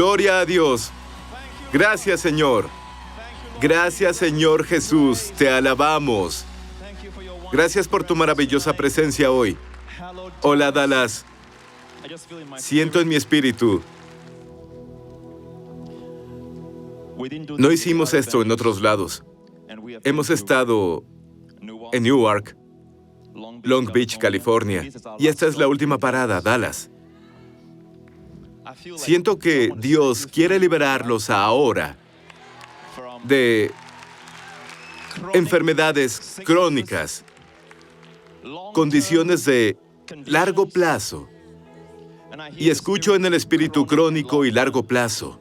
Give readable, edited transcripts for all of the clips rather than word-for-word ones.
Gloria a Dios. Gracias, Señor. Gracias, Señor Jesús. Te alabamos. Gracias por tu maravillosa presencia hoy. Hola, Dallas. Siento en mi espíritu. No hicimos esto en otros lados. Hemos estado en Newark, Long Beach, California. Y esta es la última parada, Dallas. Siento que Dios quiere liberarlos ahora de enfermedades crónicas, condiciones de largo plazo. Y escucho en el espíritu crónico y largo plazo.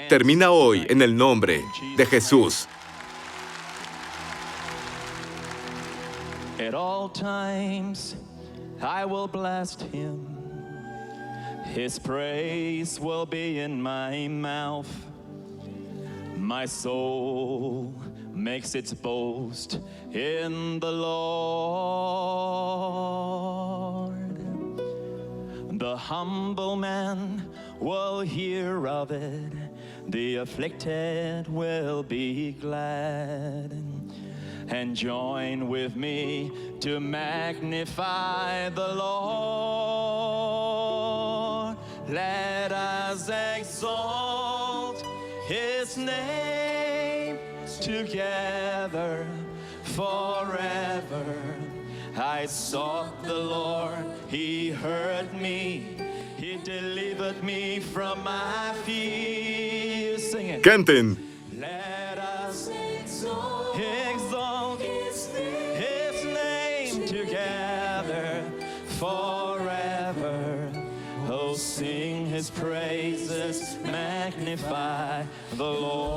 Termina hoy en el nombre de Jesús. At all times I will bless him. His praise will be in my mouth. My soul makes its boast in the Lord. The humble man will hear of it. The afflicted will be glad and join with me to magnify the Lord. Let us exalt his name together forever. I sought the Lord, he heard me, he delivered me from my fears. Sing it. Canten. Let us exalt his name together forever. Oh, sing his praises, magnify the Lord.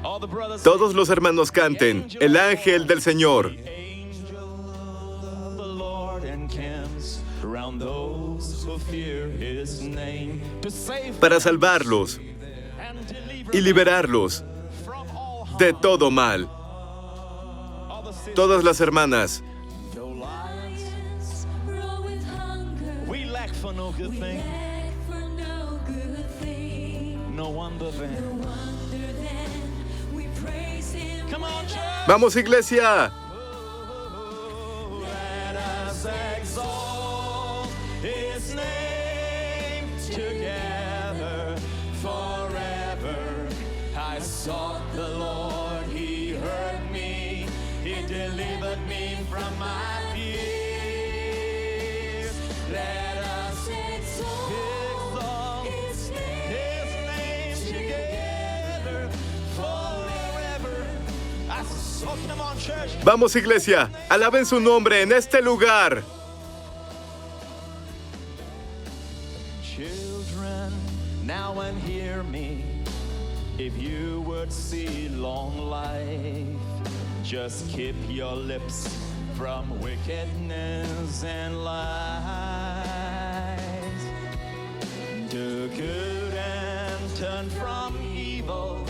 All the brothers Todos los hermanos canten. El ángel del Señor. Para salvarlos y liberarlos de todo mal. Todas las hermanas. Vamos, iglesia. His name together forever. I sought the Lord, he heard me, he delivered me from my fears. Let us exalt his name together forever. I sought him on church. Vamos, iglesia. Alaben su nombre en este lugar. Now and hear me, if you would see long life, just keep your lips from wickedness and lies. Do good and turn from evil,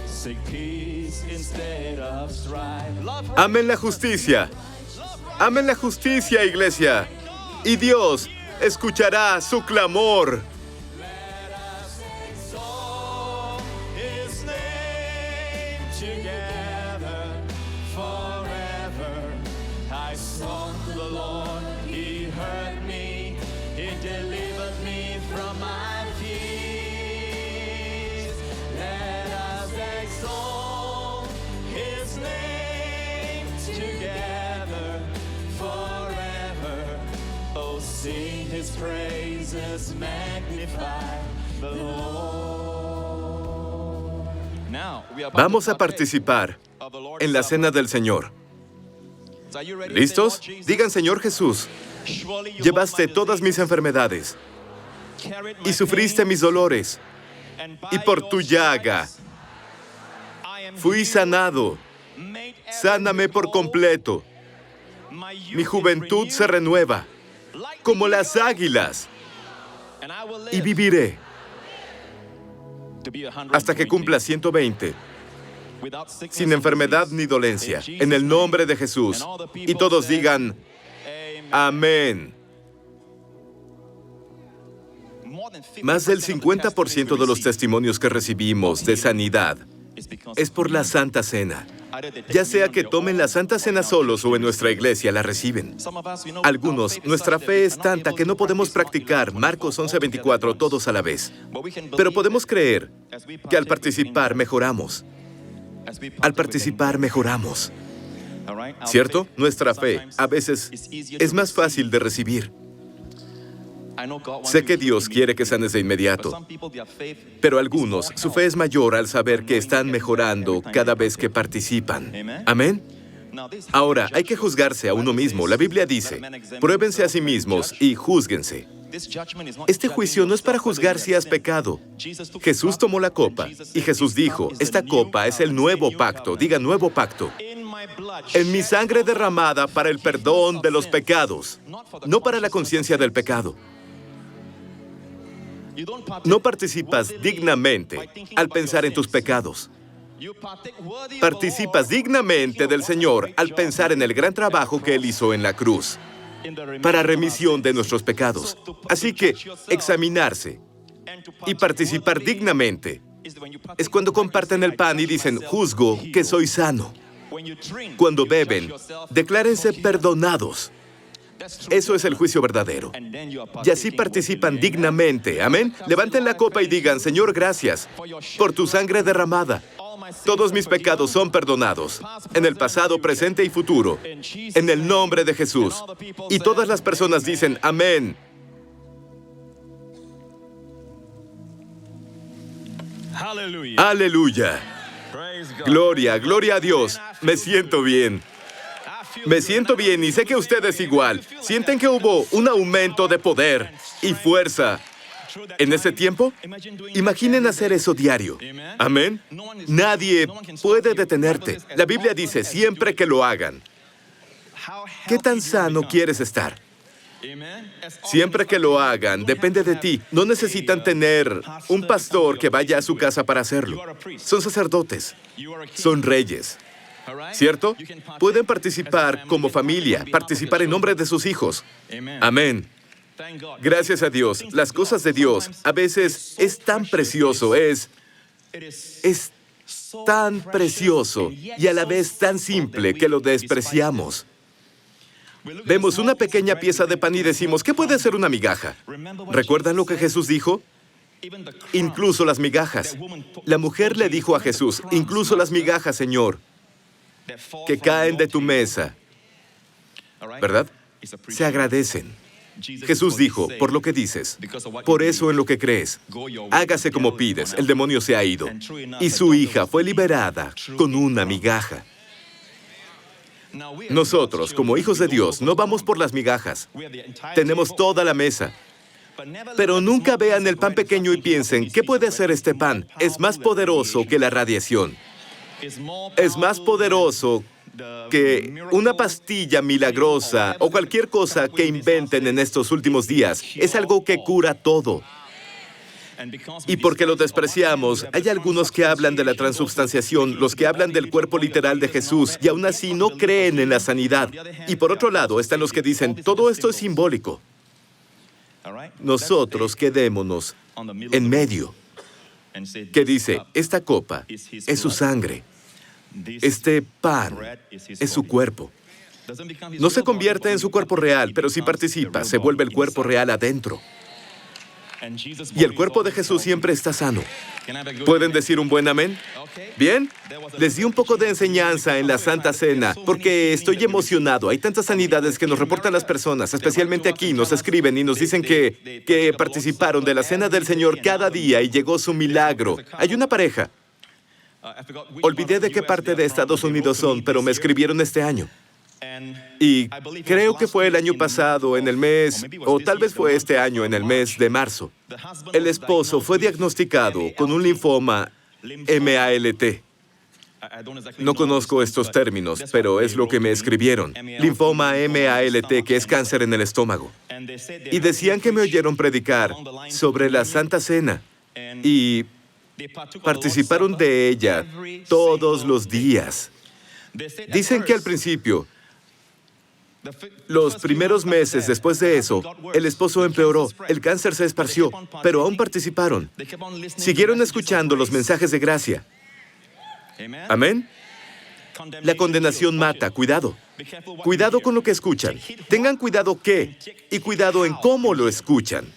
seek peace instead of strife. Amen la justicia. Amen la justicia, iglesia. Y Dios escuchará su clamor. Sing his praises, magnify the Lord. Vamos a participar en la cena del Señor. ¿Listos? Digan, Señor Jesús, llevaste todas mis enfermedades y sufriste mis dolores, y por tu llaga fui sanado. Sáname por completo. Mi juventud se renueva como las águilas, y viviré hasta que cumpla 120, sin enfermedad ni dolencia, en el nombre de Jesús. Y todos digan, amén. Más del 50% de los testimonios que recibimos de sanidad es por la Santa Cena. Ya sea que tomen la Santa Cena solos o en nuestra iglesia la reciben. Algunos, nuestra fe es tanta que no podemos practicar Marcos 11:24 todos a la vez. Pero podemos creer que al participar mejoramos. Al participar mejoramos. ¿Cierto? Nuestra fe a veces es más fácil de recibir. Sé que Dios quiere que sanes de inmediato, pero algunos, su fe es mayor al saber que están mejorando cada vez que participan. ¿Amén? Ahora, hay que juzgarse a uno mismo. La Biblia dice, pruébense a sí mismos y júzguense. Este juicio no es para juzgar si has pecado. Jesús tomó la copa y Jesús dijo, esta copa es el nuevo pacto. Diga, nuevo pacto. En mi sangre derramada para el perdón de los pecados, no para la conciencia del pecado. No participas dignamente al pensar en tus pecados. Participas dignamente del Señor al pensar en el gran trabajo que Él hizo en la cruz para remisión de nuestros pecados. Así que examinarse y participar dignamente es cuando comparten el pan y dicen, juzgo que soy sano. Cuando beben, declárense perdonados. Eso es el juicio verdadero. Y así participan dignamente. Amén. Levanten la copa y digan, Señor, gracias por tu sangre derramada. Todos mis pecados son perdonados, en el pasado, presente y futuro, en el nombre de Jesús. Y todas las personas dicen, amén. Aleluya. Gloria, gloria a Dios. Me siento bien. Me siento bien y sé que ustedes igual. ¿Sienten que hubo un aumento de poder y fuerza en ese tiempo? Imaginen hacer eso diario. Amén. Nadie puede detenerte. La Biblia dice, siempre que lo hagan. ¿Qué tan sano quieres estar? Siempre que lo hagan, depende de ti. No necesitan tener un pastor que vaya a su casa para hacerlo. Son sacerdotes. Son reyes. ¿Cierto? Pueden participar como familia, participar en nombre de sus hijos. Amén. Gracias a Dios. Las cosas de Dios a veces es tan precioso, es tan precioso y a la vez tan simple que lo despreciamos. Vemos una pequeña pieza de pan y decimos, ¿qué puede ser una migaja? ¿Recuerdan lo que Jesús dijo? Incluso las migajas. La mujer le dijo a Jesús, incluso las migajas, Señor, que caen de tu mesa, ¿verdad? Se agradecen. Jesús dijo, por lo que dices, por eso en lo que crees, hágase como pides, el demonio se ha ido. Y su hija fue liberada con una migaja. Nosotros, como hijos de Dios, no vamos por las migajas. Tenemos toda la mesa. Pero nunca vean el pan pequeño y piensen, ¿qué puede hacer este pan? Es más poderoso que la radiación. Es más poderoso que una pastilla milagrosa o cualquier cosa que inventen en estos últimos días. Es algo que cura todo. Y porque lo despreciamos, hay algunos que hablan de la transubstanciación, los que hablan del cuerpo literal de Jesús, y aún así no creen en la sanidad. Y por otro lado, están los que dicen, todo esto es simbólico. Nosotros quedémonos en medio, que dice, esta copa es su sangre, este pan es su cuerpo. No se convierte en su cuerpo real, pero si participa, se vuelve el cuerpo real adentro. Y el cuerpo de Jesús siempre está sano. ¿Pueden decir un buen amén? ¿Bien? Les di un poco de enseñanza en la Santa Cena, porque estoy emocionado. Hay tantas sanidades que nos reportan las personas, especialmente aquí, nos escriben y nos dicen que participaron de la Cena del Señor cada día y llegó su milagro. Hay una pareja. Olvidé de qué parte de Estados Unidos son, pero me escribieron este año. Y creo que fue el año pasado, en el mes, o tal vez fue este año, en el mes de marzo. El esposo fue diagnosticado con un linfoma MALT. No conozco estos términos, pero es lo que me escribieron. Linfoma MALT, que es cáncer en el estómago. Y decían que me oyeron predicar sobre la Santa Cena. Y participaron de ella todos los días. Dicen que al principio Los primeros meses después de eso, el esposo empeoró, el cáncer se esparció, pero aún participaron. Siguieron escuchando los mensajes de gracia. Amén. La condenación mata, cuidado. Cuidado con lo que escuchan. Tengan cuidado qué y cuidado en cómo lo escuchan.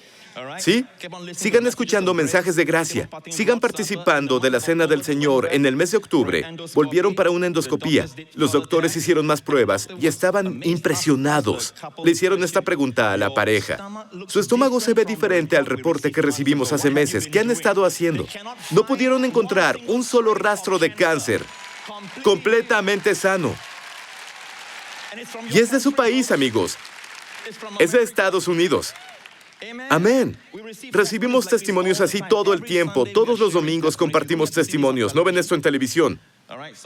¿Sí? Sigan escuchando mensajes de gracia. Sigan participando de la Cena del Señor en el mes de octubre. Volvieron para una endoscopía. Los doctores hicieron más pruebas y estaban impresionados. Le hicieron esta pregunta a la pareja. Su estómago se ve diferente al reporte que recibimos hace meses. ¿Qué han estado haciendo? No pudieron encontrar un solo rastro de cáncer. Completamente sano. Y es de su país, amigos. Es de Estados Unidos. Amén. Recibimos testimonios así todo el tiempo. Todos los domingos compartimos testimonios. ¿No ven esto en televisión?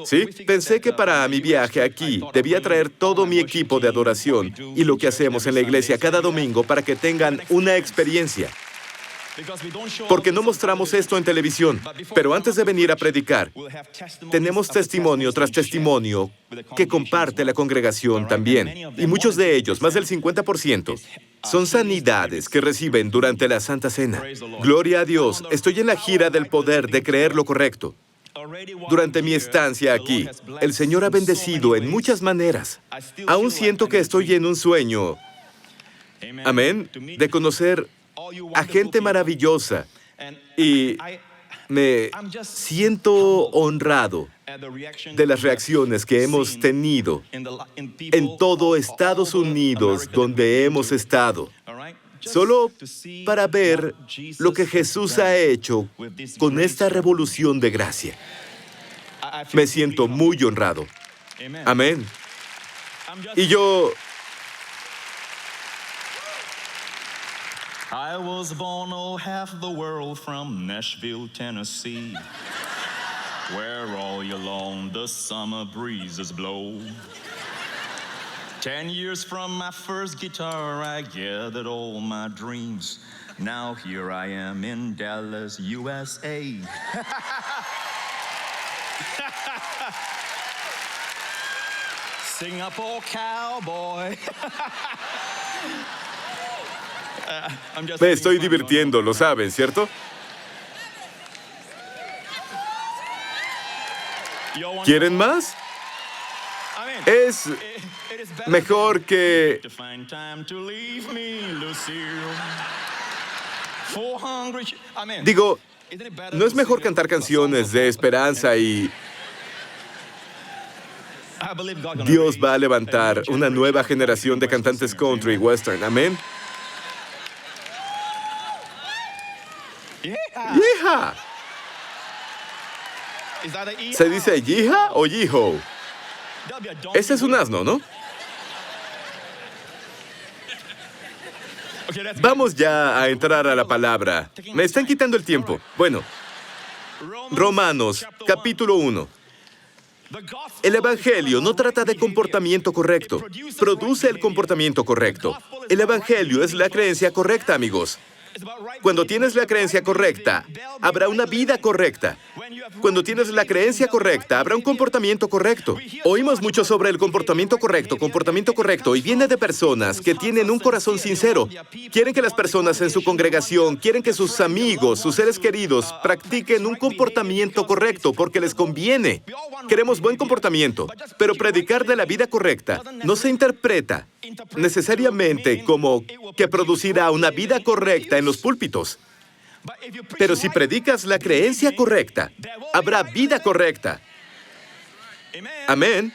¿Sí? Pensé que para mi viaje aquí debía traer todo mi equipo de adoración y lo que hacemos en la iglesia cada domingo para que tengan una experiencia. Porque no mostramos esto en televisión. Pero antes de venir a predicar, tenemos testimonio tras testimonio que comparte la congregación también. Y muchos de ellos, más del 50%, son sanidades que reciben durante la Santa Cena. Gloria a Dios, estoy en la gira del poder de creer lo correcto. Durante mi estancia aquí, el Señor ha bendecido en muchas maneras. Aún siento que estoy en un sueño, amén, de conocer a gente maravillosa y me siento honrado de las reacciones que hemos tenido en todo Estados Unidos donde hemos estado, solo para ver lo que Jesús ha hecho con esta revolución de gracia. Me siento muy honrado. Amén. Y yo... I was born half the world from Nashville, Tennessee, where all year long the summer breezes blow. 10 years from my first guitar, I gathered all my dreams. Now here I am in Dallas, USA. Singapore cowboy. Me estoy divirtiendo, lo saben, ¿cierto? ¿Quieren más? Es mejor que... Digo, ¿no es mejor cantar canciones de esperanza y... Dios va a levantar una nueva generación de cantantes country y western, amén? ¡Yija! ¿Se dice yija o yiho? Ese es un asno, ¿no? Vamos ya a entrar a la palabra. Me están quitando el tiempo. Bueno, Romanos, capítulo 1. El Evangelio no trata de comportamiento correcto. Produce el comportamiento correcto. El Evangelio es la creencia correcta, amigos. Cuando tienes la creencia correcta, habrá una vida correcta. Cuando tienes la creencia correcta, habrá un comportamiento correcto. Oímos mucho sobre el comportamiento correcto, y viene de personas que tienen un corazón sincero. Quieren que las personas en su congregación, quieren que sus amigos, sus seres queridos, practiquen un comportamiento correcto porque les conviene. Queremos buen comportamiento, pero predicar de la vida correcta no se interpreta necesariamente como que producirá una vida correcta en los púlpitos. Pero si predicas la creencia correcta, habrá vida correcta. Amén.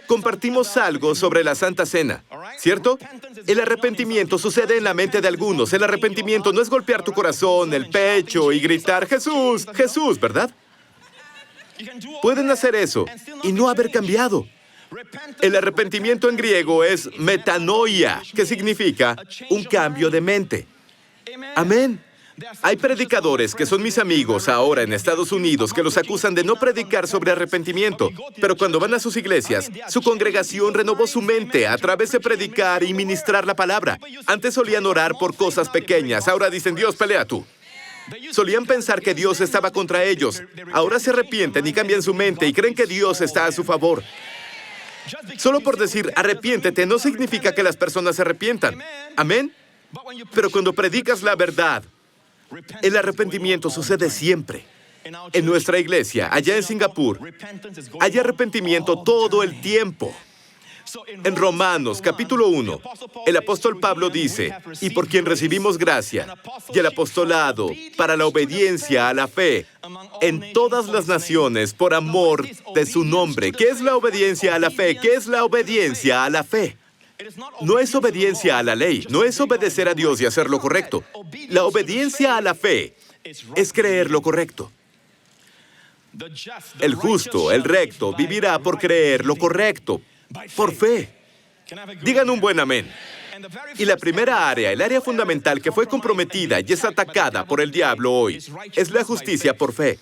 Compartimos algo sobre la Santa Cena, ¿cierto? El arrepentimiento sucede en la mente de algunos. El arrepentimiento no es golpear tu corazón, el pecho y gritar, Jesús, Jesús, ¿verdad? Pueden hacer eso y no haber cambiado. El arrepentimiento en griego es metanoia, que significa un cambio de mente. Amén. Hay predicadores que son mis amigos ahora en Estados Unidos que los acusan de no predicar sobre arrepentimiento, pero cuando van a sus iglesias, su congregación renovó su mente a través de predicar y ministrar la palabra. Antes solían orar por cosas pequeñas, ahora dicen, Dios, pelea tú. Solían pensar que Dios estaba contra ellos. Ahora se arrepienten y cambian su mente y creen que Dios está a su favor. Solo por decir arrepiéntete no significa que las personas se arrepientan. Amén. Pero cuando predicas la verdad, el arrepentimiento sucede siempre. En nuestra iglesia, allá en Singapur, hay arrepentimiento todo el tiempo. En Romanos, capítulo 1, el apóstol Pablo dice, y por quien recibimos gracia y el apostolado para la obediencia a la fe en todas las naciones por amor de su nombre. ¿Qué es la obediencia a la fe? ¿Qué es la obediencia a la fe? No es obediencia a la ley, no es obedecer a Dios y hacer lo correcto. La obediencia a la fe es creer lo correcto. El justo, el recto, vivirá por creer lo correcto, por fe. Digan un buen amén. Y la primera área, el área fundamental que fue comprometida y es atacada por el diablo hoy, es la justicia por fe.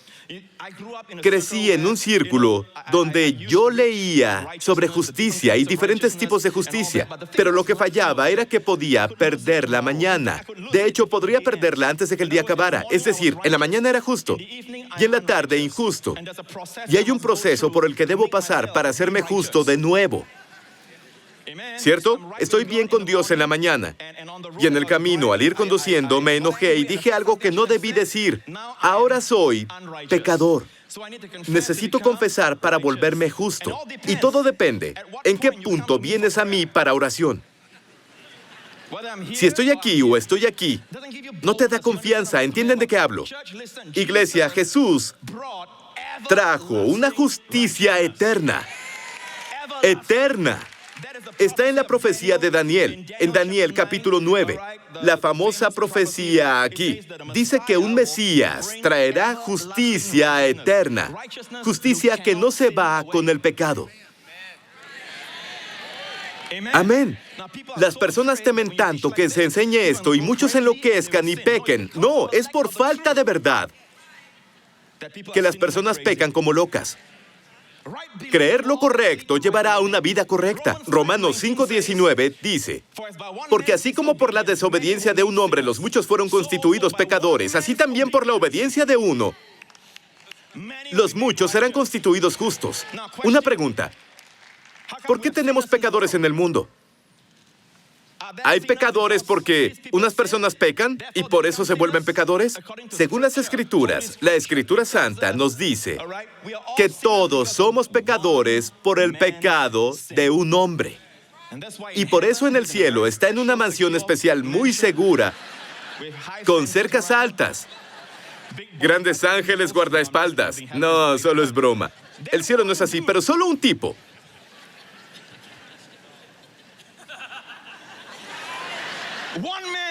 Crecí en un círculo donde yo leía sobre justicia y diferentes tipos de justicia, pero lo que fallaba era que podía perder la mañana. De hecho, podría perderla antes de que el día acabara. Es decir, en la mañana era justo y en la tarde injusto. Y hay un proceso por el que debo pasar para hacerme justo de nuevo. ¿Cierto? Estoy bien con Dios en la mañana. Y en el camino, al ir conduciendo, me enojé y dije algo que no debí decir. Ahora soy pecador. Necesito confesar para volverme justo. Y todo depende en qué punto vienes a mí para oración. Si estoy aquí o estoy aquí, no te da confianza. ¿Entienden de qué hablo? Iglesia, Jesús trajo una justicia eterna. Eterna. Está en la profecía de Daniel, en Daniel capítulo 9. La famosa profecía aquí. Dice que un Mesías traerá justicia eterna. Justicia que no se va con el pecado. Amén. Las personas temen tanto que se enseñe esto y muchos enloquezcan y pequen. No, es por falta de verdad que las personas pecan como locas. Creer lo correcto llevará a una vida correcta. Romanos 5:19 dice, porque así como por la desobediencia de un hombre los muchos fueron constituidos pecadores, así también por la obediencia de uno, los muchos serán constituidos justos. Una pregunta, ¿por qué tenemos pecadores en el mundo? ¿Hay pecadores porque unas personas pecan y por eso se vuelven pecadores? Según las Escrituras, la Escritura Santa nos dice que todos somos pecadores por el pecado de un hombre. Y por eso en el cielo está en una mansión especial muy segura, con cercas altas, grandes ángeles guardaespaldas. No, solo es broma. El cielo no es así, pero solo un tipo.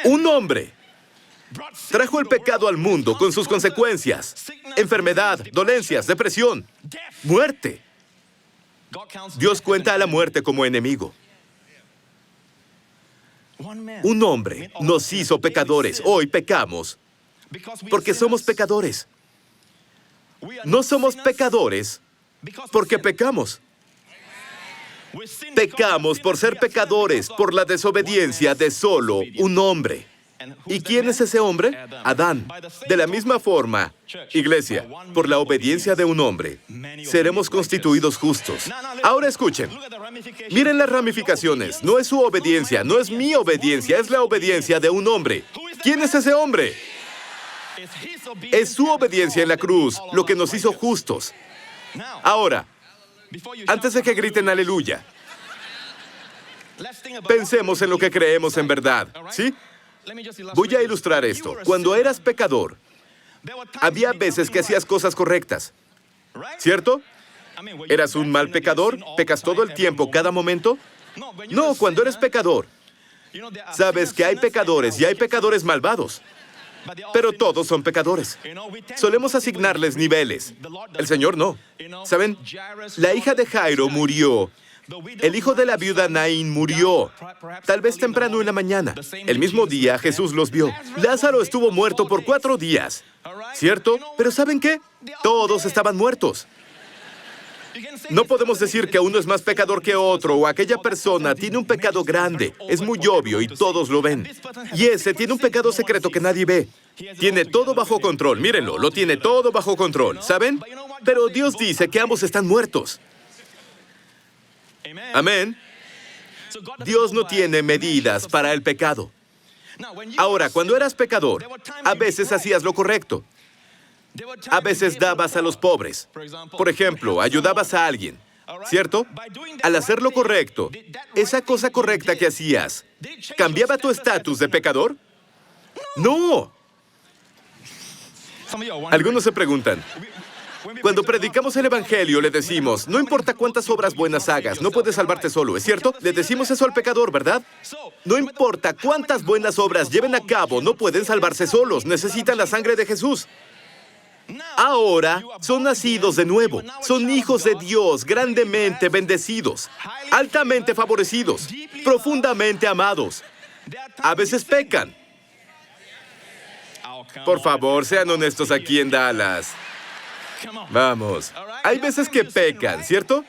Un hombre trajo el pecado al mundo con sus consecuencias. Enfermedad, dolencias, depresión, muerte. Dios cuenta a la muerte como enemigo. Un hombre nos hizo pecadores. Hoy pecamos porque somos pecadores. No somos pecadores porque pecamos. Pecamos por ser pecadores, por la desobediencia de solo un hombre. ¿Y quién es ese hombre? Adán. De la misma forma, iglesia, por la obediencia de un hombre, seremos constituidos justos. Ahora escuchen. Miren las ramificaciones. No es su obediencia, no es mi obediencia, es la obediencia de un hombre. ¿Quién es ese hombre? Es su obediencia en la cruz lo que nos hizo justos. Ahora, antes de que griten aleluya, pensemos en lo que creemos en verdad, ¿sí? Voy a ilustrar esto. Cuando eras pecador, había veces que hacías cosas correctas, ¿cierto? ¿Eras un mal pecador? ¿Pecas todo el tiempo, cada momento? No, cuando eres pecador, sabes que hay pecadores y hay pecadores malvados. Pero todos son pecadores. Solemos asignarles niveles. El Señor no. ¿Saben? La hija de Jairo murió. El hijo de la viuda Naín murió. Tal vez temprano en la mañana. El mismo día Jesús los vio. Lázaro estuvo muerto por 4 días. ¿Cierto? Pero ¿saben qué? Todos estaban muertos. No podemos decir que uno es más pecador que otro o aquella persona tiene un pecado grande. Es muy obvio y todos lo ven. Y ese tiene un pecado secreto que nadie ve. Tiene todo bajo control. Mírenlo, lo tiene todo bajo control. ¿Saben? Pero Dios dice que ambos están muertos. Amén. Dios no tiene medidas para el pecado. Ahora, cuando eras pecador, a veces hacías lo correcto. A veces dabas a los pobres. Por ejemplo, ayudabas a alguien, ¿cierto? Al hacer lo correcto, esa cosa correcta que hacías, ¿cambiaba tu estatus de pecador? ¡No! Algunos se preguntan, cuando predicamos el Evangelio le decimos, no importa cuántas obras buenas hagas, no puedes salvarte solo, ¿es cierto? Le decimos eso al pecador, ¿verdad? No importa cuántas buenas obras lleven a cabo, no pueden salvarse solos, necesitan la sangre de Jesús. Ahora son nacidos de nuevo, son hijos de Dios, grandemente bendecidos, altamente favorecidos, profundamente amados. A veces pecan. Por favor, sean honestos aquí en Dallas. Vamos. Hay veces que pecan, ¿cierto?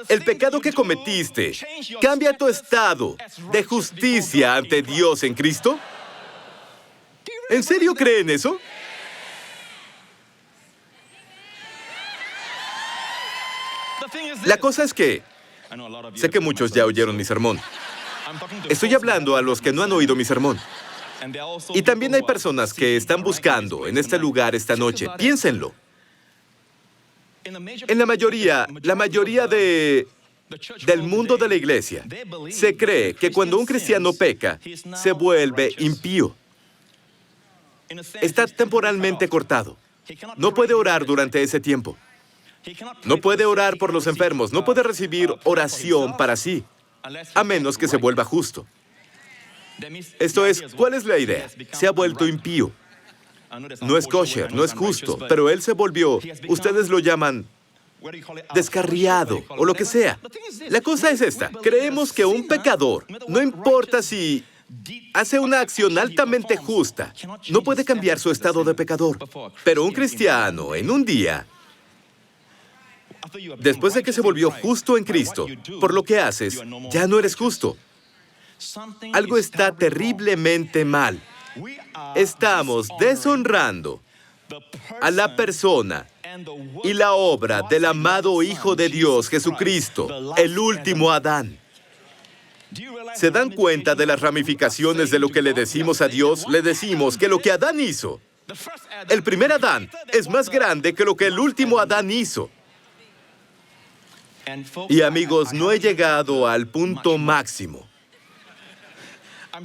El pecado que cometiste cambia tu estado de justicia ante Dios en Cristo. ¿En serio creen eso? La cosa es que, sé que muchos ya oyeron mi sermón. Estoy hablando a los que no han oído mi sermón. Y también hay personas que están buscando en este lugar esta noche. Piénsenlo. En la mayoría del mundo de la iglesia, se cree que cuando un cristiano peca, se vuelve impío. Está temporalmente cortado. No puede orar durante ese tiempo. No puede orar por los enfermos. No puede recibir oración para sí, a menos que se vuelva justo. Esto es, ¿cuál es la idea? Se ha vuelto impío. No es kosher, no es justo, pero él se volvió, ustedes lo llaman descarriado o lo que sea. La cosa es esta, creemos que un pecador, no importa si hace una acción altamente justa, no puede cambiar su estado de pecador. Pero un cristiano, en un día, después de que se volvió justo en Cristo, por lo que haces, ya no eres justo. Algo está terriblemente mal. Estamos deshonrando a la persona y la obra del amado Hijo de Dios, Jesucristo, el último Adán. ¿Se dan cuenta de las ramificaciones de lo que le decimos a Dios? Le decimos que lo que Adán hizo, el primer Adán, es más grande que lo que el último Adán hizo. Y amigos, no he llegado al punto máximo.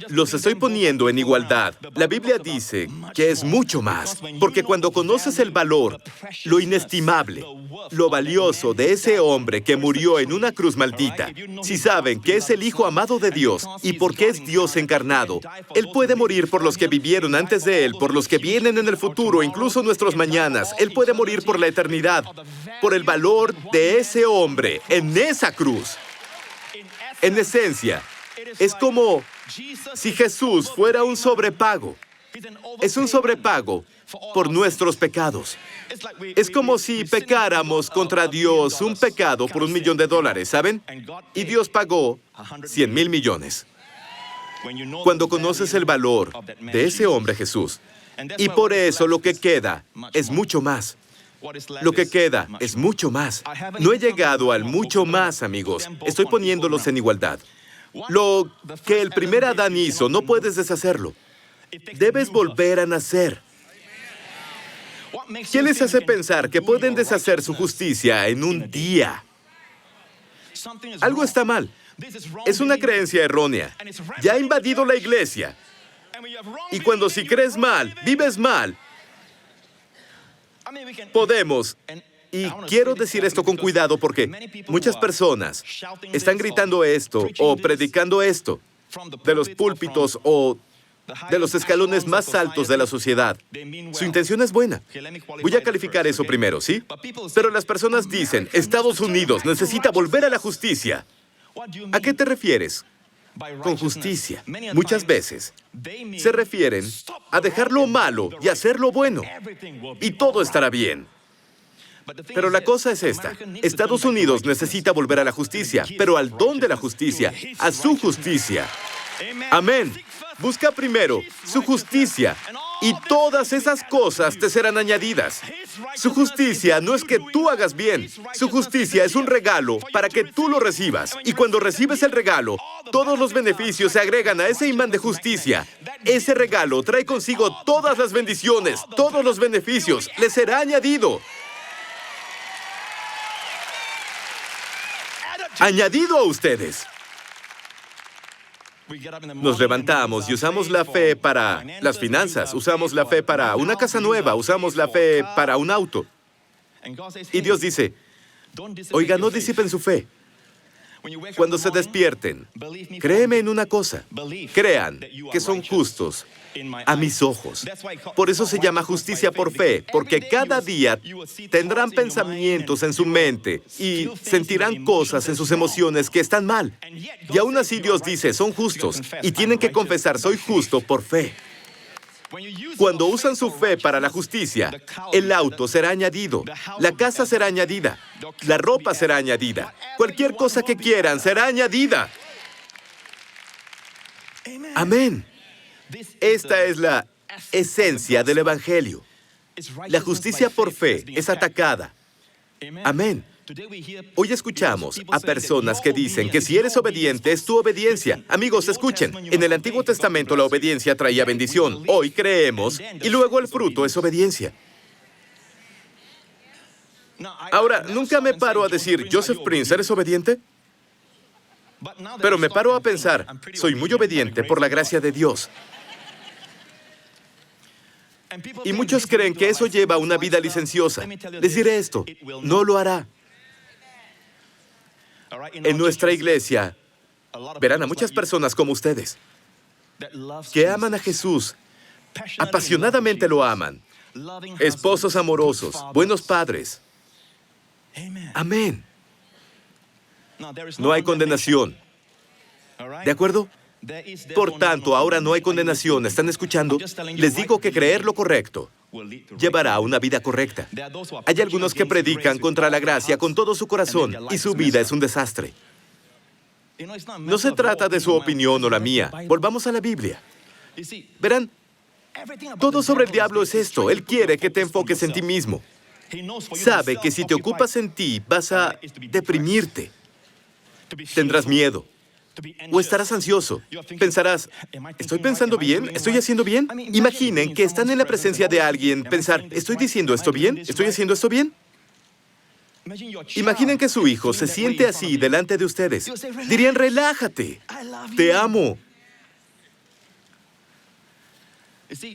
Los estoy poniendo en igualdad. La Biblia dice que es mucho más, porque cuando conoces el valor, lo inestimable, lo valioso de ese hombre que murió en una cruz maldita, si saben que es el Hijo amado de Dios y porque es Dios encarnado, Él puede morir por los que vivieron antes de Él, por los que vienen en el futuro, incluso nuestros mañanas. Él puede morir por la eternidad, por el valor de ese hombre en esa cruz. En esencia, es como si Jesús fuera un sobrepago. Es un sobrepago por nuestros pecados. Es como si pecáramos contra Dios un pecado por $1 millón, ¿saben? Y Dios pagó 100,000 millones. Cuando conoces el valor de ese hombre Jesús, y por eso lo que queda es mucho más. Lo que queda es mucho más. No he llegado al mucho más, amigos. Estoy poniéndolos en igualdad. Lo que el primer Adán hizo, no puedes deshacerlo. Debes volver a nacer. ¿Qué les hace pensar que pueden deshacer su justicia en un día? Algo está mal. Es una creencia errónea. Ya ha invadido la iglesia. Y cuando si crees mal, vives mal, podemos... Y quiero decir esto con cuidado porque muchas personas están gritando esto o predicando esto de los púlpitos o de los escalones más altos de la sociedad. Su intención es buena. Voy a calificar eso primero, ¿sí? Pero las personas dicen, Estados Unidos necesita volver a la justicia. ¿A qué te refieres con justicia? Muchas veces se refieren a dejar lo malo y hacer lo bueno. Y todo estará bien. Pero la cosa es esta. Estados Unidos necesita volver a la justicia, pero al don de la justicia, a su justicia. Amén. Busca primero su justicia y todas esas cosas te serán añadidas. Su justicia no es que tú hagas bien. Su justicia es un regalo para que tú lo recibas. Y cuando recibes el regalo, todos los beneficios se agregan a ese imán de justicia. Ese regalo trae consigo todas las bendiciones, todos los beneficios. Les será añadido. Añadido a ustedes. Nos levantamos y usamos la fe para las finanzas, usamos la fe para una casa nueva, usamos la fe para un auto. Y Dios dice, oiga, no disipen su fe. Cuando se despierten, créeme en una cosa, crean que son justos a mis ojos. Por eso se llama justicia por fe, porque cada día tendrán pensamientos en su mente y sentirán cosas en sus emociones que están mal. Y aún así Dios dice, son justos y tienen que confesar, soy justo por fe. Cuando usan su fe para la justicia, el auto será añadido, la casa será añadida, la ropa será añadida, cualquier cosa que quieran será añadida. Amén. Esta es la esencia del Evangelio. La justicia por fe es atacada. Amén. Hoy escuchamos a personas que dicen que si eres obediente es tu obediencia. Amigos, escuchen. En el Antiguo Testamento la obediencia traía bendición. Hoy creemos y luego el fruto es obediencia. Ahora, nunca me paro a decir, Joseph Prince, ¿eres obediente? Pero me paro a pensar, soy muy obediente por la gracia de Dios. Y muchos creen que eso lleva a una vida licenciosa. Les diré esto, no lo hará. En nuestra iglesia, verán a muchas personas como ustedes, que aman a Jesús, apasionadamente lo aman. Esposos amorosos, buenos padres. Amén. No hay condenación. ¿De acuerdo? Por tanto, ahora no hay condenación. ¿Están escuchando? Les digo que creer lo correcto llevará a una vida correcta. Hay algunos que predican contra la gracia con todo su corazón y su vida es un desastre. No se trata de su opinión o la mía. Volvamos a la Biblia. Verán, todo sobre el diablo es esto. Él quiere que te enfoques en ti mismo. Sabe que si te ocupas en ti, vas a deprimirte. Tendrás miedo. O estarás ansioso. Pensarás, ¿estoy pensando bien? ¿Estoy haciendo bien? Imaginen que están en la presencia de alguien, pensar, ¿estoy diciendo esto bien? ¿Estoy haciendo esto bien? Imaginen que su hijo se siente así delante de ustedes. Dirían, relájate, te amo.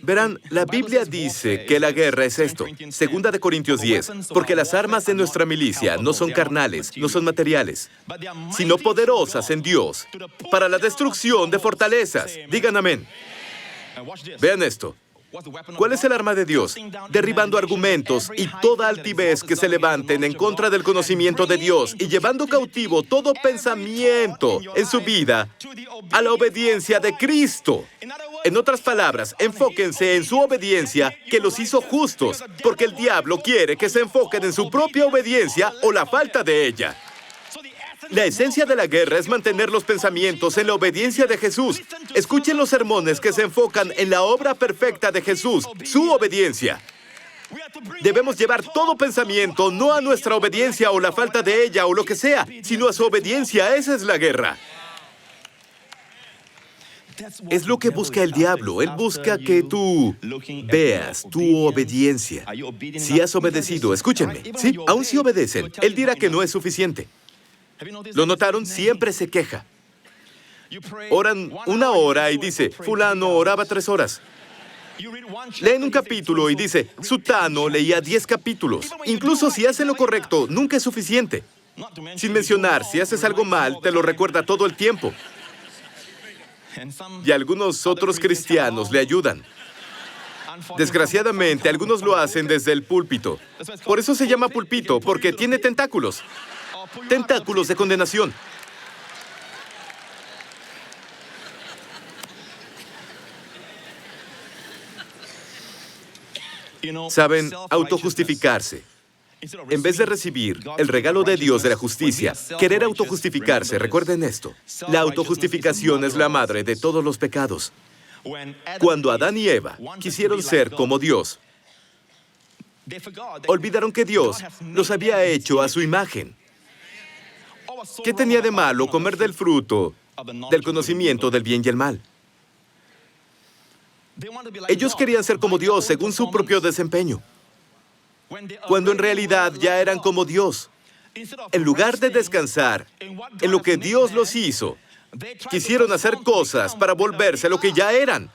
Verán, la Biblia dice que la guerra es esto, 2 Corintios 10, porque las armas de nuestra milicia no son carnales, no son materiales, sino poderosas en Dios para la destrucción de fortalezas. Digan amén. Vean esto. ¿Cuál es el arma de Dios? Derribando argumentos y toda altivez que se levanten en contra del conocimiento de Dios y llevando cautivo todo pensamiento en su vida a la obediencia de Cristo. En otras palabras, enfóquense en su obediencia que los hizo justos, porque el diablo quiere que se enfoquen en su propia obediencia o la falta de ella. La esencia de la guerra es mantener los pensamientos en la obediencia de Jesús. Escuchen los sermones que se enfocan en la obra perfecta de Jesús, su obediencia. Debemos llevar todo pensamiento no a nuestra obediencia o la falta de ella o lo que sea, sino a su obediencia. Esa es la guerra. Es lo que busca el diablo. Él busca que tú veas tu obediencia. Si has obedecido, escúchenme. Sí, aún si obedecen, él dirá que no es suficiente. ¿Lo notaron? Siempre se queja. Oran 1 hora y dice, fulano oraba 3 horas. Leen un capítulo y dice, sutano leía 10 capítulos. Incluso si hacen lo correcto, nunca es suficiente. Sin mencionar, si haces algo mal, te lo recuerda todo el tiempo. Y algunos otros cristianos le ayudan. Desgraciadamente, algunos lo hacen desde el púlpito. Por eso se llama púlpito, porque tiene tentáculos. Tentáculos de condenación. Saben, autojustificarse En vez de recibir el regalo de Dios de la justicia, querer autojustificarse, recuerden esto. La autojustificación es la madre de todos los pecados. Cuando Adán y Eva quisieron ser como Dios, olvidaron que Dios los había hecho a su imagen. ¿Qué tenía de malo comer del fruto del conocimiento del bien y el mal? Ellos querían ser como Dios según su propio desempeño, cuando en realidad ya eran como Dios. En lugar de descansar en lo que Dios los hizo, quisieron hacer cosas para volverse a lo que ya eran.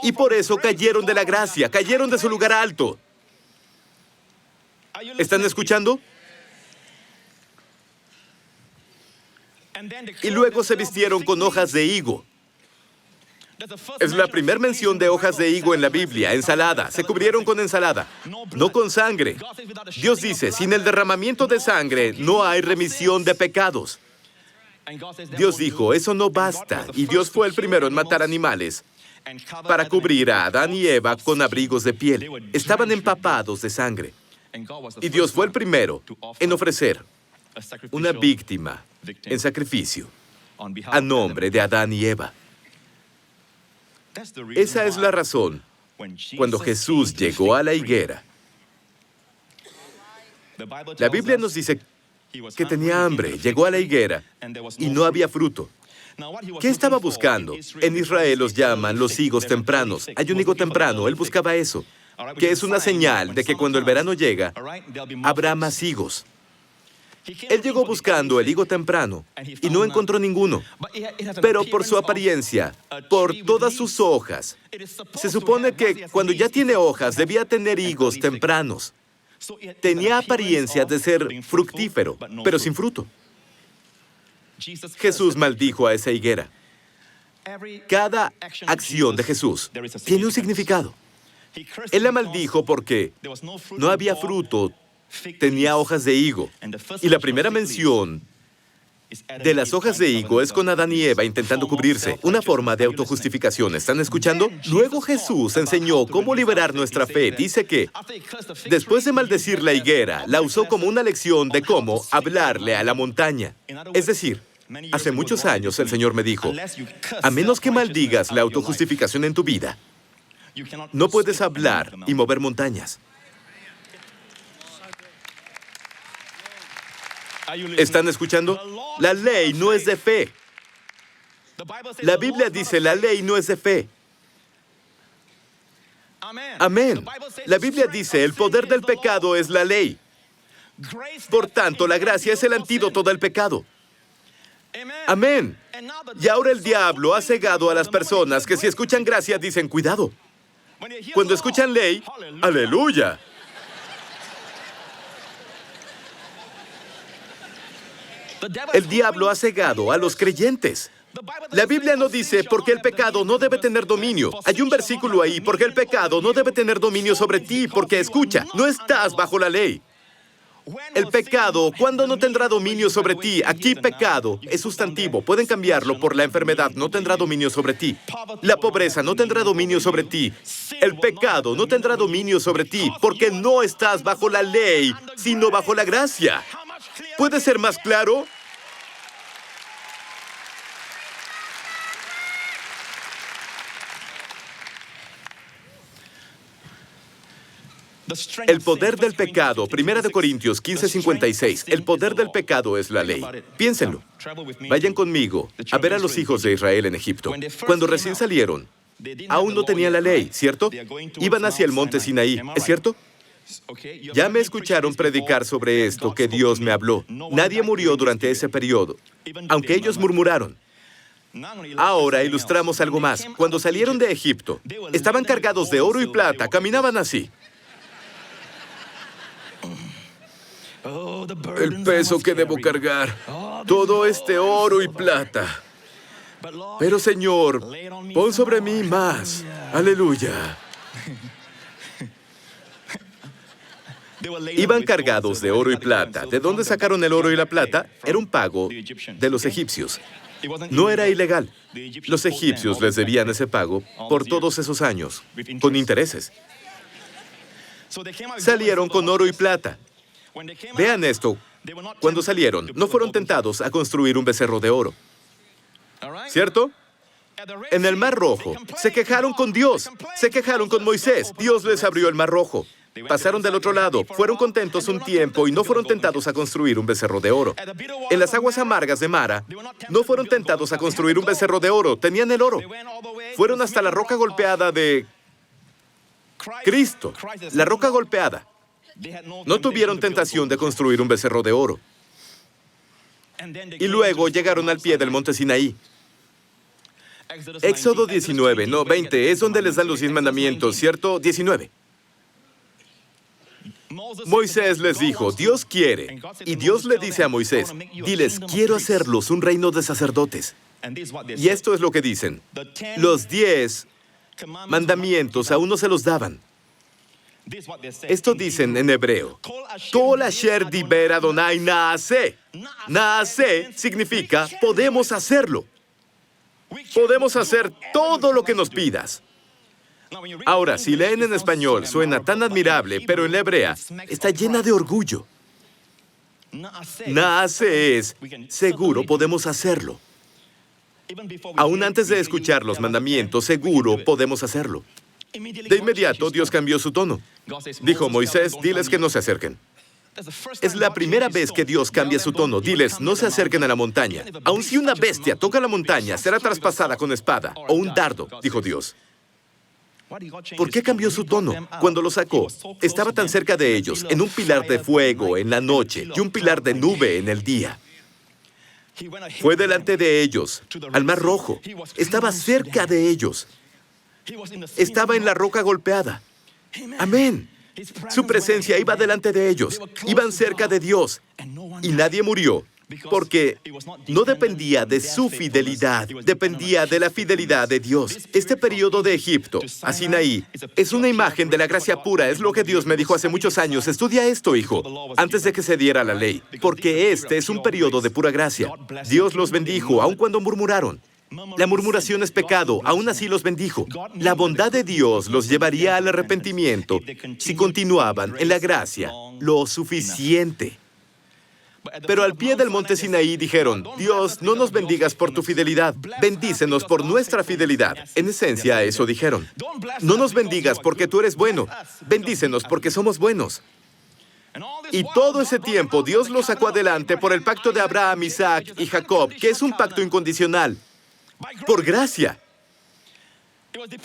Y por eso cayeron de la gracia, cayeron de su lugar alto. ¿Están escuchando? Y luego se vistieron con hojas de higo. Es la primera mención de hojas de higo en la Biblia, ensalada. Se cubrieron con ensalada, no con sangre. Dios dice, sin el derramamiento de sangre no hay remisión de pecados. Dios dijo, eso no basta, y Dios fue el primero en matar animales para cubrir a Adán y Eva con abrigos de piel. Estaban empapados de sangre. Y Dios fue el primero en ofrecer una víctima en sacrificio a nombre de Adán y Eva. Esa es la razón cuando Jesús llegó a la higuera. La Biblia nos dice que tenía hambre, llegó a la higuera y no había fruto. ¿Qué estaba buscando? En Israel los llaman los higos tempranos. Hay un higo temprano, él buscaba eso, que es una señal de que cuando el verano llega, habrá más higos. Él llegó buscando el higo temprano y no encontró ninguno. Pero por su apariencia, por todas sus hojas, se supone que cuando ya tiene hojas debía tener higos tempranos. Tenía apariencia de ser fructífero, pero sin fruto. Jesús maldijo a esa higuera. Cada acción de Jesús tiene un significado. Él la maldijo porque no había fruto, tenía hojas de higo. Y la primera mención de las hojas de higo es con Adán y Eva intentando cubrirse, una forma de autojustificación. ¿Están escuchando? Luego Jesús enseñó cómo liberar nuestra fe. Dice que, después de maldecir la higuera, la usó como una lección de cómo hablarle a la montaña. Es decir, hace muchos años el Señor me dijo, a menos que maldigas la autojustificación en tu vida, no puedes hablar y mover montañas. ¿Están escuchando? La ley no es de fe. La Biblia dice, la ley no es de fe. Amén. La Biblia dice, el poder del pecado es la ley. Por tanto, la gracia es el antídoto del pecado. Amén. Y ahora el diablo ha cegado a las personas que si escuchan gracia dicen, cuidado. Cuando escuchan ley, aleluya. El diablo ha cegado a los creyentes. La Biblia no dice porque el pecado no debe tener dominio. Hay un versículo ahí, porque el pecado no debe tener dominio sobre ti, porque escucha, no estás bajo la ley. El pecado, ¿cuándo no tendrá dominio sobre ti? Aquí pecado es sustantivo. Pueden cambiarlo por la enfermedad, no tendrá dominio sobre ti. La pobreza no tendrá dominio sobre ti. El pecado no tendrá dominio sobre ti, porque no estás bajo la ley, sino bajo la gracia. ¿Puede ser más claro? El poder del pecado, 1 Corintios 15:56. El poder del pecado es la ley. Piénsenlo. Vayan conmigo a ver a los hijos de Israel en Egipto. Cuando recién salieron, aún no tenían la ley, ¿cierto? Iban hacia el monte Sinaí, ¿es cierto? Ya me escucharon predicar sobre esto que Dios me habló. Nadie murió durante ese periodo, aunque ellos murmuraron. Ahora ilustramos algo más. Cuando salieron de Egipto, estaban cargados de oro y plata, caminaban así. El peso que debo cargar, todo este oro y plata. Pero Señor, pon sobre mí más. Aleluya. Iban cargados de oro y plata. ¿De dónde sacaron el oro y la plata? Era un pago de los egipcios. No era ilegal. Los egipcios les debían ese pago por todos esos años, con intereses. Salieron con oro y plata. Vean esto. Cuando salieron, no fueron tentados a construir un becerro de oro. ¿Cierto? En el Mar Rojo, se quejaron con Dios, se quejaron con Moisés. Dios les abrió el Mar Rojo. Pasaron del otro lado, fueron contentos un tiempo y no fueron tentados a construir un becerro de oro. En las aguas amargas de Mara, no fueron tentados a construir un becerro de oro, tenían el oro. Fueron hasta la roca golpeada de Cristo, la roca golpeada. No tuvieron tentación de construir un becerro de oro. Y luego llegaron al pie del monte Sinaí. Éxodo 19, no, 20, es donde les dan los 10 mandamientos, ¿cierto? 19. Moisés les dijo, Dios quiere. Y Dios le dice a Moisés, diles, quiero hacerlos un reino de sacerdotes. Y esto es lo que dicen. Los 10 mandamientos aún no se los daban. Esto dicen en hebreo. Kol asher diber Adonai naaseh. Naaseh significa, podemos hacerlo. Podemos hacer todo lo que nos pidas. Ahora, si leen en español, suena tan admirable, pero en la hebrea está llena de orgullo. Naaseh es, seguro podemos hacerlo. Aún antes de escuchar los mandamientos, seguro podemos hacerlo. De inmediato, Dios cambió su tono. Dijo, Moisés, diles que no se acerquen. Es la primera vez que Dios cambia su tono. Diles, no se acerquen a la montaña. Aun si una bestia toca la montaña, será traspasada con espada o un dardo, dijo Dios. ¿Por qué cambió su tono? Cuando lo sacó, estaba tan cerca de ellos, en un pilar de fuego en la noche y un pilar de nube en el día. Fue delante de ellos, al Mar Rojo. Estaba cerca de ellos. Estaba en la roca golpeada. Amén. Su presencia iba delante de ellos. Iban cerca de Dios. Y nadie murió. Porque no dependía de su fidelidad, dependía de la fidelidad de Dios. Este periodo de Egipto, a Sinaí, es una imagen de la gracia pura. Es lo que Dios me dijo hace muchos años. Estudia esto, hijo, antes de que se diera la ley. Porque este es un periodo de pura gracia. Dios los bendijo, aun cuando murmuraron. La murmuración es pecado, aún así los bendijo. La bondad de Dios los llevaría al arrepentimiento si continuaban en la gracia lo suficiente. Pero al pie del monte Sinaí dijeron, Dios, no nos bendigas por tu fidelidad, bendícenos por nuestra fidelidad. En esencia, eso dijeron. No nos bendigas porque tú eres bueno, bendícenos porque somos buenos. Y todo ese tiempo Dios los sacó adelante por el pacto de Abraham, Isaac y Jacob, que es un pacto incondicional, por gracia.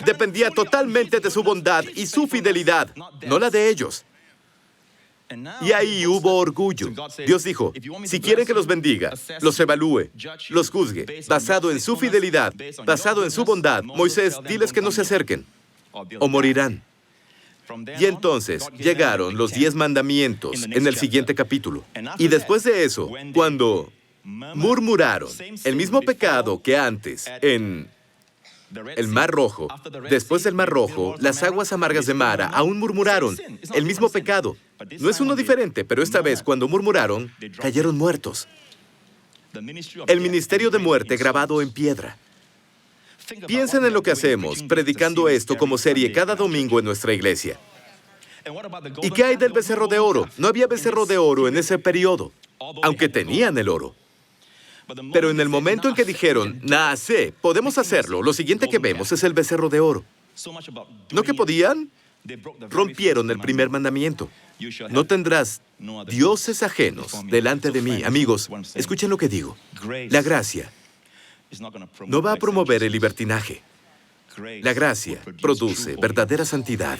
Dependía totalmente de su bondad y su fidelidad, no la de ellos. Y ahí hubo orgullo. Dios dijo, si quieren que los bendiga, los evalúe, los juzgue, basado en su fidelidad, basado en su bondad. Moisés, diles que no se acerquen, o morirán. Y entonces llegaron los 10 mandamientos en el siguiente capítulo. Y después de eso, cuando murmuraron, el mismo pecado que antes en el Mar Rojo, después del Mar Rojo, las aguas amargas de Mara aún murmuraron, el mismo pecado. No es uno diferente, pero esta vez cuando murmuraron, cayeron muertos. El ministerio de muerte grabado en piedra. Piensen en lo que hacemos, predicando esto como serie cada domingo en nuestra iglesia. ¿Y qué hay del becerro de oro? No había becerro de oro en ese periodo, aunque tenían el oro. Pero en el momento en que dijeron, naaseh, podemos hacerlo, lo siguiente que vemos es el becerro de oro. ¿No que podían? Rompieron el primer mandamiento. No tendrás dioses ajenos delante de mí. Amigos, escuchen lo que digo. La gracia no va a promover el libertinaje. La gracia produce verdadera santidad.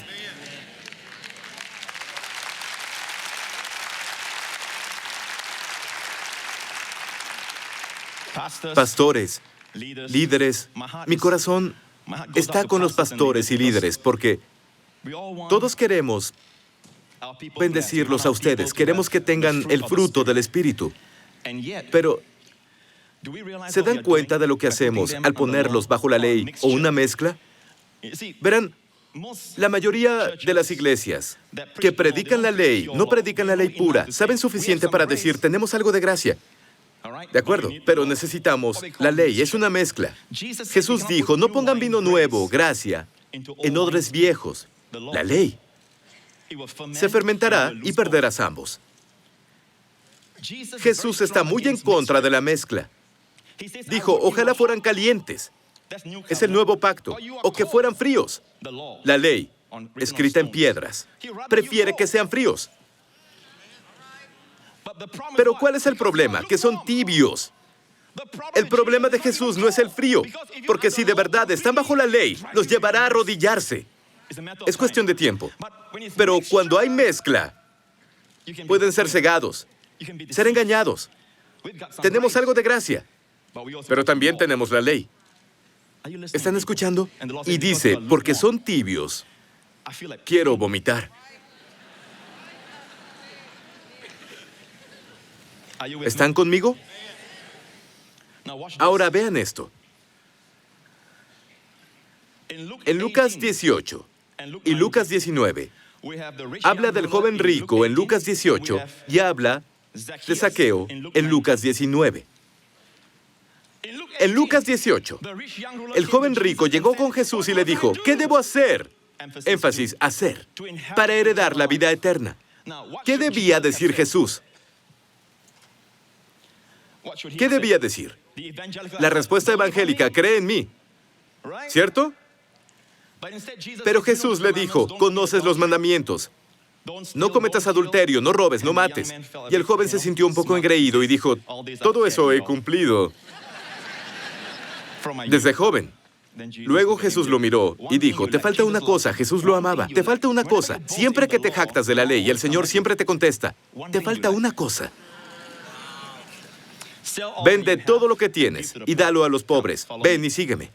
Pastores, líderes, mi corazón está con los pastores y líderes porque todos queremos bendecirlos a ustedes, queremos que tengan el fruto del Espíritu. Pero, ¿se dan cuenta de lo que hacemos al ponerlos bajo la ley o una mezcla? Verán, la mayoría de las iglesias que predican la ley, no predican la ley pura, saben suficiente para decir, tenemos algo de gracia. De acuerdo, pero necesitamos la ley, es una mezcla. Jesús dijo, no pongan vino nuevo, gracia, en odres viejos. La ley se fermentará y perderás ambos. Jesús está muy en contra de la mezcla. Dijo, ojalá fueran calientes. Es el nuevo pacto. O que fueran fríos. La ley, escrita en piedras, prefiere que sean fríos. Pero ¿cuál es el problema? Que son tibios. El problema de Jesús no es el frío, porque si de verdad están bajo la ley, los llevará a arrodillarse. Es cuestión de tiempo. Pero cuando hay mezcla, pueden ser cegados, ser engañados. Tenemos algo de gracia, pero también tenemos la ley. ¿Están escuchando? Y dice, porque son tibios, quiero vomitar. ¿Están conmigo? Ahora vean esto. En Lucas 18 y Lucas 19, habla del joven rico en Lucas 18 y habla de Zaqueo en Lucas 19. En Lucas 18, el joven rico llegó con Jesús y le dijo, ¿qué debo hacer? Énfasis, hacer, para heredar la vida eterna. ¿Qué debía decir Jesús? ¿Qué debía decir? La respuesta evangélica, cree en mí, ¿cierto? Pero Jesús le dijo, conoces los mandamientos. No cometas adulterio, no robes, no mates. Y el joven se sintió un poco engreído y dijo, todo eso he cumplido desde joven. Luego Jesús lo miró y dijo, te falta una cosa. Jesús lo amaba. Te falta una cosa. Siempre que te jactas de la ley, el Señor siempre te contesta, te falta una cosa. Vende todo lo que tienes y dalo a los pobres. Ven y sígueme.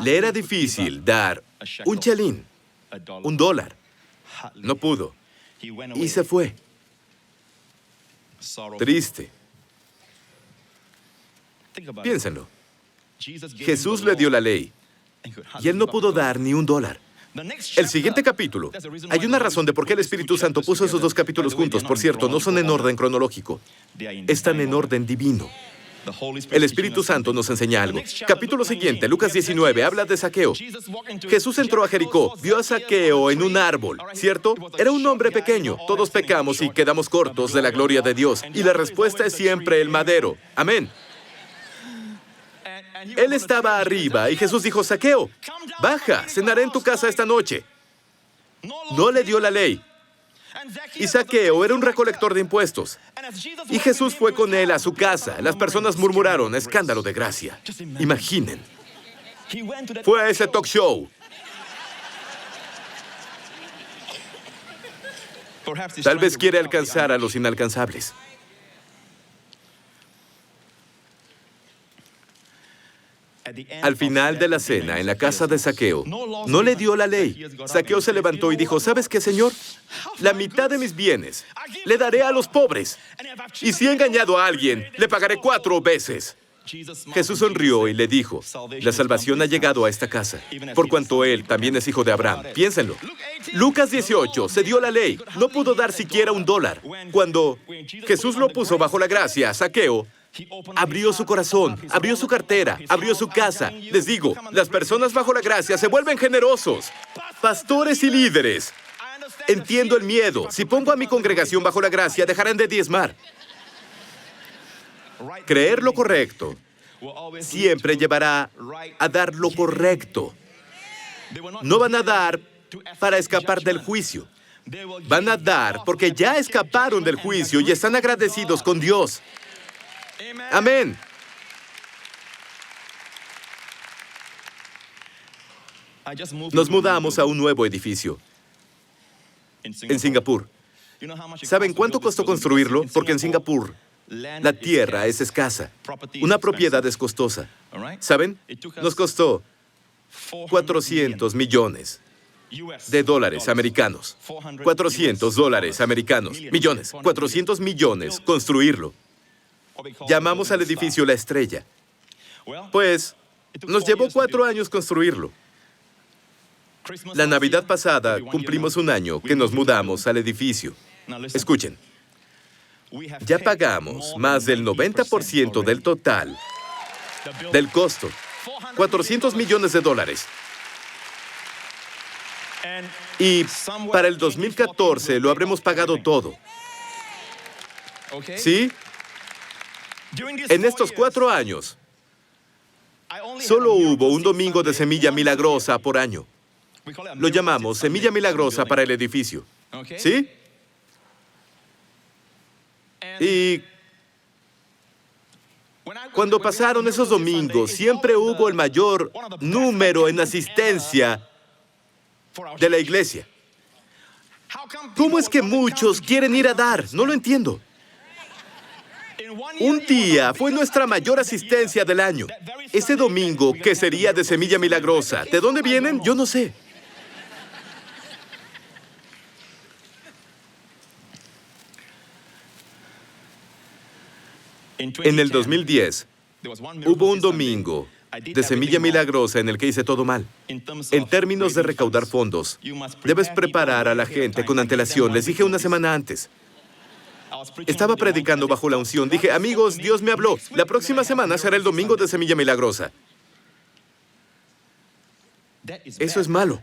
Le era difícil dar un chelín, $1. No pudo. Y se fue. Triste. Piénsenlo. Jesús le dio la ley y él no pudo dar ni $1. El siguiente capítulo. Hay una razón de por qué el Espíritu Santo puso esos dos capítulos juntos. Por cierto, no son en orden cronológico. Están en orden divino. El Espíritu Santo nos enseña algo. Capítulo siguiente, Lucas 19, habla de Zaqueo. Jesús entró a Jericó, vio a Zaqueo en un árbol, ¿cierto? Era un hombre pequeño. Todos pecamos y quedamos cortos de la gloria de Dios. Y la respuesta es siempre el madero. Amén. Él estaba arriba y Jesús dijo, Zaqueo, baja, cenaré en tu casa esta noche. No le dio la ley. Y Zaqueo era un recolector de impuestos. Y Jesús fue con él a su casa. Las personas murmuraron, escándalo de gracia. Imaginen. Fue a ese talk show. Tal vez quiere alcanzar a los inalcanzables. Al final de la cena, en la casa de Zaqueo, no le dio la ley. Zaqueo se levantó y dijo, ¿sabes qué, Señor? La mitad de mis bienes le daré a los pobres. Y si he engañado a alguien, le pagaré 4 veces. Jesús sonrió y le dijo, la salvación ha llegado a esta casa, por cuanto él también es hijo de Abraham. Piénsenlo. Lucas 18, se dio la ley. No pudo dar siquiera $1. Cuando Jesús lo puso bajo la gracia, Zaqueo abrió su corazón, abrió su cartera, abrió su casa. Les digo, las personas bajo la gracia se vuelven generosos. Pastores y líderes, entiendo el miedo. Si pongo a mi congregación bajo la gracia, dejarán de diezmar. Creer lo correcto siempre llevará a dar lo correcto. No van a dar para escapar del juicio. Van a dar porque ya escaparon del juicio y están agradecidos con Dios. Amén. Nos mudamos a un nuevo edificio en Singapur. ¿Saben cuánto costó construirlo? Porque en Singapur la tierra es escasa. Una propiedad es costosa. ¿Saben? Nos costó $400 millones de dólares americanos. $400 americanos. Millones. 400 millones construirlo. Llamamos al edificio La Estrella. Pues, nos llevó 4 años construirlo. La Navidad pasada cumplimos 1 año que nos mudamos al edificio. Escuchen. Ya pagamos más del 90% del total del costo. $400 millones. Y para el 2014 lo habremos pagado todo. ¿Sí? En estos 4 años, solo hubo un domingo de semilla milagrosa por año. Lo llamamos semilla milagrosa para el edificio. ¿Sí? Y cuando pasaron esos domingos, siempre hubo el mayor número en asistencia de la iglesia. ¿Cómo es que muchos quieren ir a dar? No lo entiendo. Un día fue nuestra mayor asistencia del año. Ese domingo, que sería de semilla milagrosa. ¿De dónde vienen? Yo no sé. En el 2010, hubo un domingo de semilla milagrosa en el que hice todo mal. En términos de recaudar fondos, debes preparar a la gente con antelación. Les dije una semana antes. Estaba predicando bajo la unción. Dije, amigos, Dios me habló. La próxima semana será el domingo de semilla milagrosa. Eso es malo.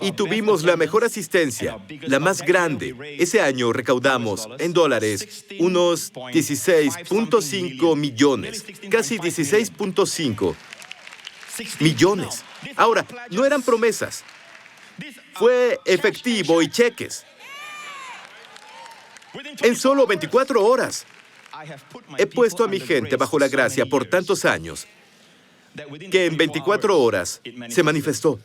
Y tuvimos la mejor asistencia, la más grande. Ese año recaudamos en dólares unos 16.5 millones, casi 16.5 millones. Ahora, no eran promesas. Fue efectivo y cheques. En solo 24 horas. He puesto a mi gente bajo la gracia por tantos años que en 24 horas se manifestó.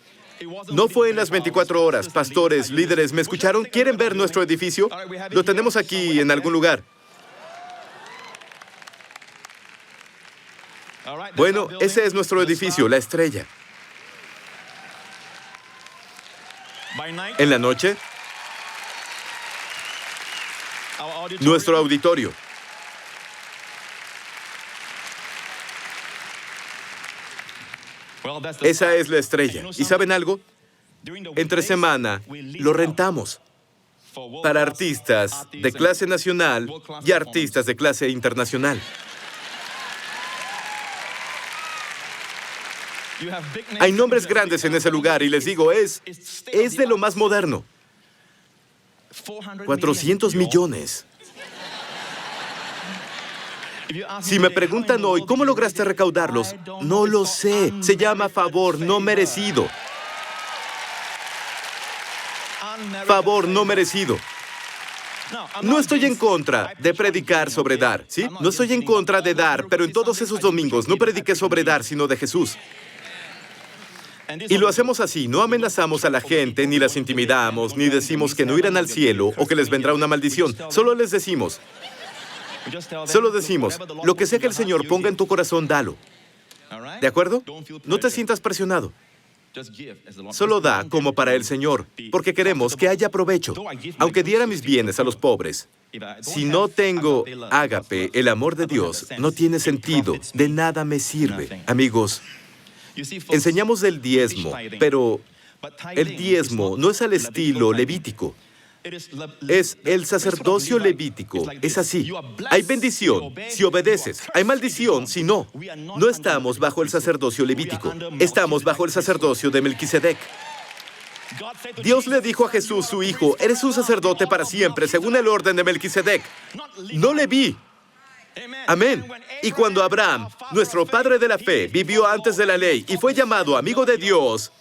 No fue en las 24 horas. Pastores, líderes, ¿me escucharon? ¿Quieren ver nuestro edificio? Lo tenemos aquí en algún lugar. Bueno, ese es nuestro edificio, la estrella. En la noche, nuestro auditorio. Esa es la estrella. ¿Y saben algo? Entre semana lo rentamos para artistas de clase nacional y artistas de clase internacional. Hay nombres grandes en ese lugar y les digo, es de lo más moderno. 400 millones. Si me preguntan hoy, ¿cómo lograste recaudarlos? No lo sé. Se llama favor no merecido. Favor no merecido. No estoy en contra de predicar sobre dar, ¿sí? No estoy en contra de dar, pero en todos esos domingos no prediqué sobre dar, sino de Jesús. Y lo hacemos así, no amenazamos a la gente, ni las intimidamos, ni decimos que no irán al cielo o que les vendrá una maldición. Solo decimos, lo que sea que el Señor ponga en tu corazón, dalo. ¿De acuerdo? No te sientas presionado. Solo da como para el Señor, porque queremos que haya provecho. Aunque diera mis bienes a los pobres, si no tengo ágape, el amor de Dios, no tiene sentido, de nada me sirve. Amigos, enseñamos del diezmo, pero el diezmo no es al estilo levítico. Es el sacerdocio levítico. Es así. Hay bendición si obedeces. Hay maldición si no. No estamos bajo el sacerdocio levítico. Estamos bajo el sacerdocio de Melquisedec. Dios le dijo a Jesús, su hijo, eres un sacerdote para siempre, según el orden de Melquisedec. No Leví. Amén. Y cuando Abraham, nuestro padre de la fe, vivió antes de la ley y fue llamado amigo de Dios,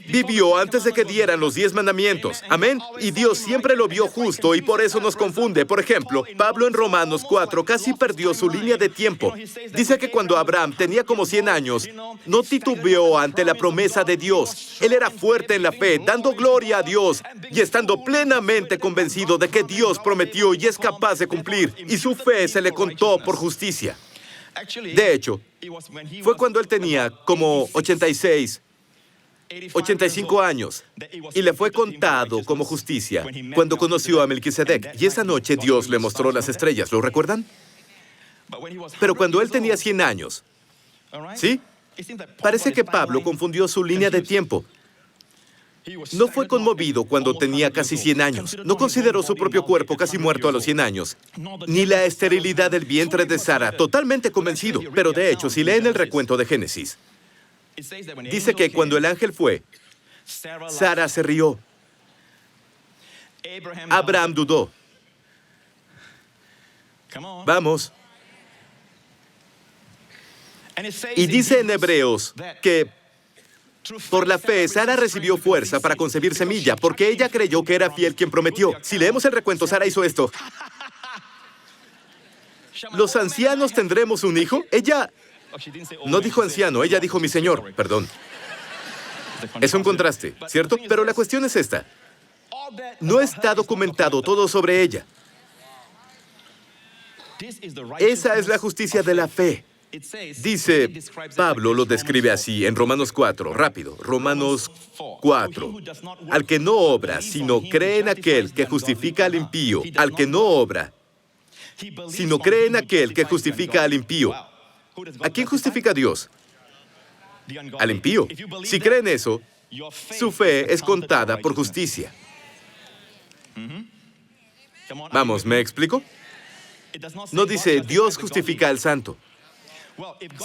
vivió antes de que dieran los 10 mandamientos. Amén. Y Dios siempre lo vio justo y por eso nos confunde. Por ejemplo, Pablo en Romanos 4 casi perdió su línea de tiempo. Dice que cuando Abraham tenía como 100 años, no titubeó ante la promesa de Dios. Él era fuerte en la fe, dando gloria a Dios y estando plenamente convencido de que Dios prometió y es capaz de cumplir. Y su fe se le contó por justicia. De hecho, fue cuando él tenía como 85 años, y le fue contado como justicia cuando conoció a Melquisedec. Y esa noche Dios le mostró las estrellas, ¿lo recuerdan? Pero cuando él tenía 100 años, ¿sí? Parece que Pablo confundió su línea de tiempo. No fue conmovido cuando tenía casi 100 años. No consideró su propio cuerpo casi muerto a los 100 años. Ni la esterilidad del vientre de Sara, totalmente convencido. Pero de hecho, si leen el recuento de Génesis, dice que cuando el ángel fue, Sara se rió. Abraham dudó. Vamos. Y dice en Hebreos que por la fe Sara recibió fuerza para concebir semilla, porque ella creyó que era fiel quien prometió. Si leemos el recuento, Sara hizo esto. ¿Los ancianos tendremos un hijo? Ella no dijo anciano, ella dijo mi señor. Perdón. Es un contraste, ¿cierto? Pero la cuestión es esta. No está documentado todo sobre ella. Esa es la justicia de la fe. Dice, Pablo lo describe así en Romanos 4, rápido, Romanos 4. Al que no obra, sino cree en aquel que justifica al impío, al que no obra, sino cree en aquel que justifica al impío. ¿A quién justifica Dios? Al impío. Si cree en eso, su fe es contada por justicia. Vamos, ¿me explico? No dice, Dios justifica al santo.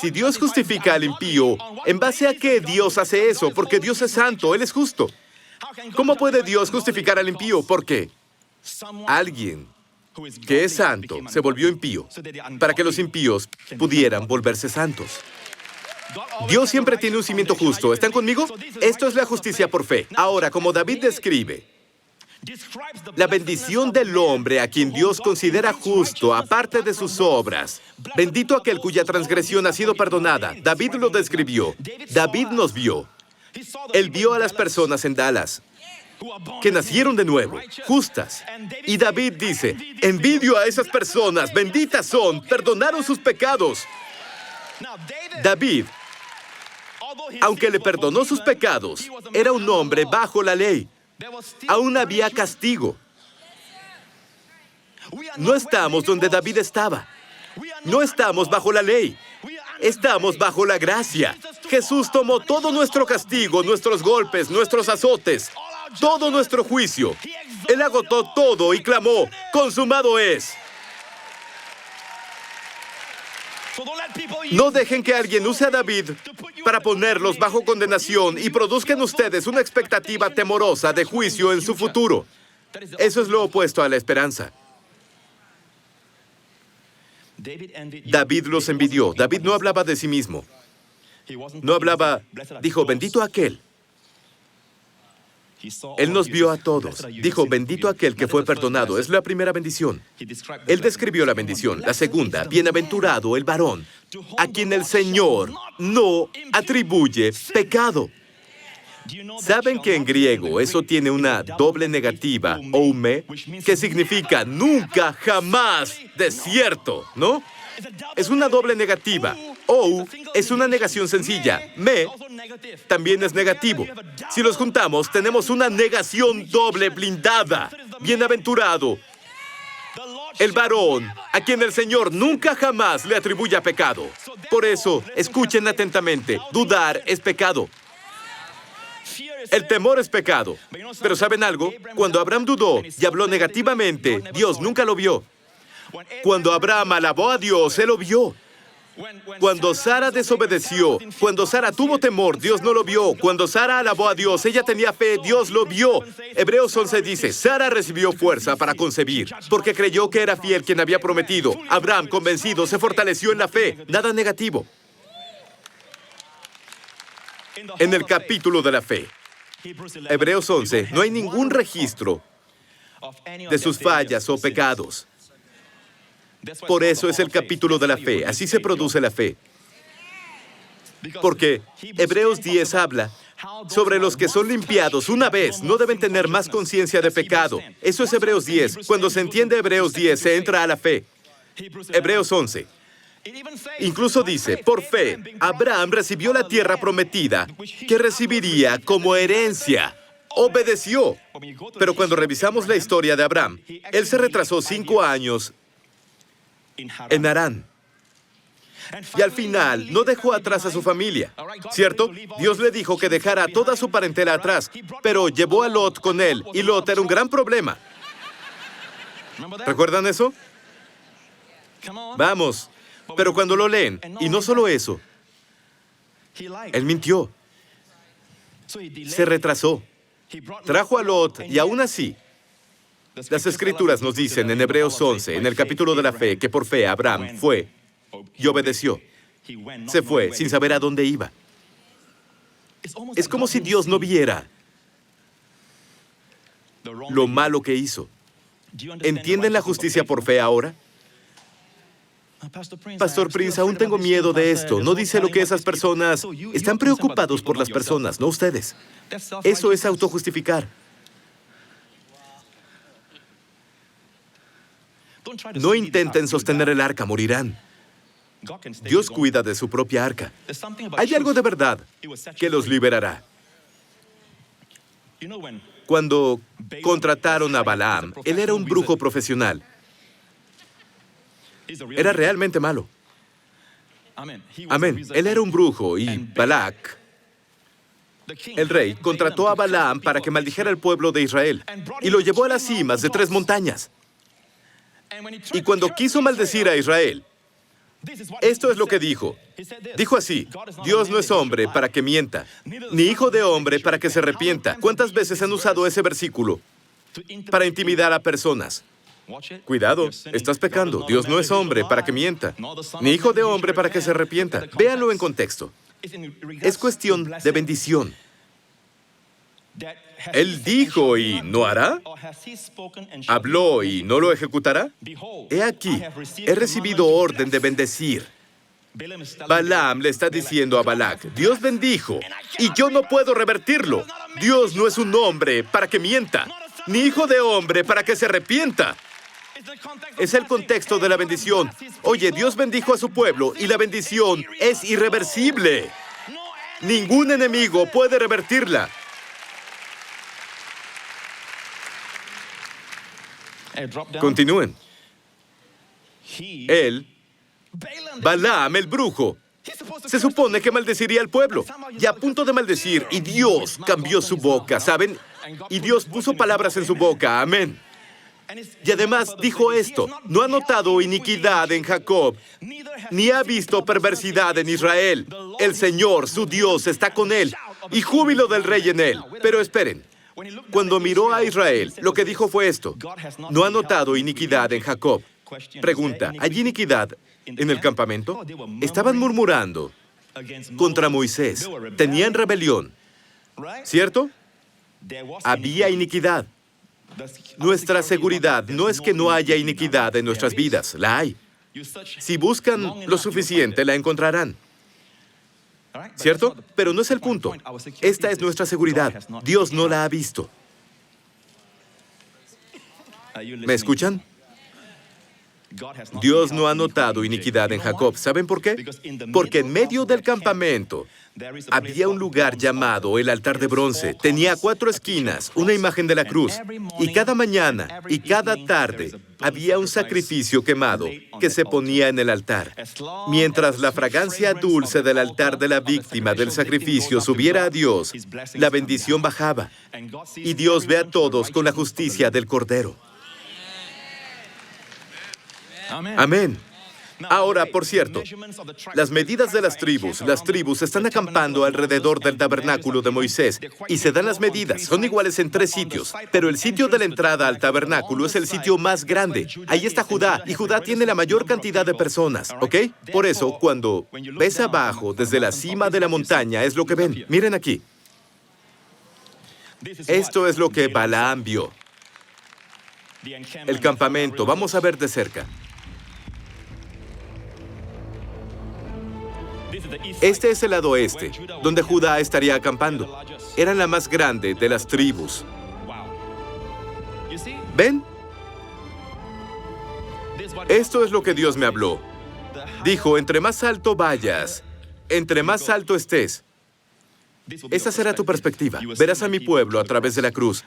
Si Dios justifica al impío, ¿en base a qué Dios hace eso? Porque Dios es santo, Él es justo. ¿Cómo puede Dios justificar al impío? Porque alguien que es santo se volvió impío para que los impíos pudieran volverse santos. Dios siempre tiene un cimiento justo. ¿Están conmigo? Esto es la justicia por fe. Ahora, como David describe, la bendición del hombre a quien Dios considera justo, aparte de sus obras. Bendito aquel cuya transgresión ha sido perdonada. David lo describió. David nos vio. Él vio a las personas en Dallas, que nacieron de nuevo, justas. Y David dice, envidio a esas personas, benditas son, perdonaron sus pecados. David, aunque le perdonó sus pecados, era un hombre bajo la ley. Aún había castigo. No estamos donde David estaba. No estamos bajo la ley. Estamos bajo la gracia. Jesús tomó todo nuestro castigo, nuestros golpes, nuestros azotes, todo nuestro juicio. Él agotó todo y clamó, consumado es. No dejen que alguien use a David para ponerlos bajo condenación y produzca en ustedes una expectativa temorosa de juicio en su futuro. Eso es lo opuesto a la esperanza. David los envidió. David no hablaba de sí mismo. No hablaba, dijo, bendito aquel. Él nos vio a todos. Dijo, bendito aquel que fue perdonado. Es la primera bendición. Él describió la bendición. La segunda, bienaventurado el varón, a quien el Señor no atribuye pecado. ¿Saben que en griego eso tiene una doble negativa, oume, que significa nunca, jamás, desierto, ¿no? Es una doble negativa. Ou es una negación sencilla. Me también es negativo. Si los juntamos, tenemos una negación doble blindada. Bienaventurado el varón a quien el Señor nunca jamás le atribuya pecado. Por eso, escuchen atentamente. Dudar es pecado. El temor es pecado. Pero ¿saben algo? Cuando Abraham dudó y habló negativamente, Dios nunca lo vio. Cuando Abraham alabó a Dios, Él lo vio. Cuando Sara desobedeció, cuando Sara tuvo temor, Dios no lo vio. Cuando Sara alabó a Dios, ella tenía fe, Dios lo vio. Hebreos 11 dice, Sara recibió fuerza para concebir, porque creyó que era fiel quien había prometido. Abraham, convencido, se fortaleció en la fe. Nada negativo. En el capítulo de la fe, Hebreos 11, no hay ningún registro de sus fallas o pecados. Por eso es el capítulo de la fe. Así se produce la fe. Porque Hebreos 10 habla sobre los que son limpiados una vez. No deben tener más conciencia de pecado. Eso es Hebreos 10. Cuando se entiende Hebreos 10, se entra a la fe. Hebreos 11. Incluso dice, por fe, Abraham recibió la tierra prometida que recibiría como herencia. Obedeció. Pero cuando revisamos la historia de Abraham, él se retrasó 5 años en Harán. Y al final no dejó atrás a su familia, ¿cierto? Dios le dijo que dejara a toda su parentela atrás, pero llevó a Lot con él, y Lot era un gran problema. ¿Recuerdan eso? Vamos. Pero cuando lo leen, y no solo eso, él mintió. Se retrasó. Trajo a Lot y aún así Las Escrituras nos dicen en Hebreos 11, en el capítulo de la fe, que por fe Abraham fue y obedeció. Se fue sin saber a dónde iba. Es como si Dios no viera lo malo que hizo. ¿Entienden la justicia por fe ahora? Pastor Prince, aún tengo miedo de esto. No dice lo que esas personas... Están preocupados por las personas, no ustedes. Eso es autojustificar. No intenten sostener el arca, morirán. Dios cuida de su propia arca. Hay algo de verdad que los liberará. Cuando contrataron a Balaam, él era un brujo profesional. Era realmente malo. Amén. Él era un brujo y Balac, el rey, contrató a Balaam para que maldijera al pueblo de Israel y lo llevó a las cimas de 3 montañas. Y cuando quiso maldecir a Israel, esto es lo que dijo. Dijo así: Dios no es hombre para que mienta, ni hijo de hombre para que se arrepienta. ¿Cuántas veces han usado ese versículo para intimidar a personas? Cuidado, estás pecando. Dios no es hombre para que mienta, ni hijo de hombre para que se arrepienta. Véanlo en contexto. Es cuestión de bendición. Él dijo y no hará. Habló y no lo ejecutará. He aquí, he recibido orden de bendecir. Balaam le está diciendo a Balac: Dios bendijo y yo no puedo revertirlo. Dios no es un hombre para que mienta, ni hijo de hombre para que se arrepienta. Es el contexto de la bendición. Oye, Dios bendijo a su pueblo y la bendición es irreversible. Ningún enemigo puede revertirla. Continúen. Él, Balaam, el brujo, se supone que maldeciría al pueblo. Y a punto de maldecir, y Dios cambió su boca, ¿saben? Y Dios puso palabras en su boca. Amén. Y además dijo esto: no ha notado iniquidad en Jacob, ni ha visto perversidad en Israel. El Señor, su Dios, está con él, y júbilo del rey en él. Pero esperen. Cuando miró a Israel, lo que dijo fue esto: no ha notado iniquidad en Jacob. Pregunta: ¿hay iniquidad en el campamento? Estaban murmurando contra Moisés. Tenían rebelión, ¿cierto? Había iniquidad. Nuestra seguridad no es que no haya iniquidad en nuestras vidas, la hay. Si buscan lo suficiente, la encontrarán. ¿Cierto? Pero no es el punto. Esta es nuestra seguridad. Dios no la ha visto. ¿Me escuchan? Dios no ha notado iniquidad en Jacob. ¿Saben por qué? Porque en medio del campamento había un lugar llamado el altar de bronce. Tenía 4 esquinas, una imagen de la cruz. Y cada mañana y cada tarde había un sacrificio quemado que se ponía en el altar. Mientras la fragancia dulce del altar de la víctima del sacrificio subiera a Dios, la bendición bajaba. Y Dios ve a todos con la justicia del Cordero. Amén. Ahora, por cierto, las medidas de las tribus están acampando alrededor del tabernáculo de Moisés y se dan las medidas. Son iguales en 3 sitios, pero el sitio de la entrada al tabernáculo es el sitio más grande. Ahí está Judá, y Judá tiene la mayor cantidad de personas, ¿ok? Por eso, cuando ves abajo desde la cima de la montaña, es lo que ven. Miren aquí. Esto es lo que Balaam vio. El campamento. Vamos a ver de cerca. Este es el lado oeste, donde Judá estaría acampando. Era la más grande de las tribus. ¿Ven? Esto es lo que Dios me habló. Dijo: entre más alto vayas, entre más alto estés. Esa será tu perspectiva. Verás a mi pueblo a través de la cruz.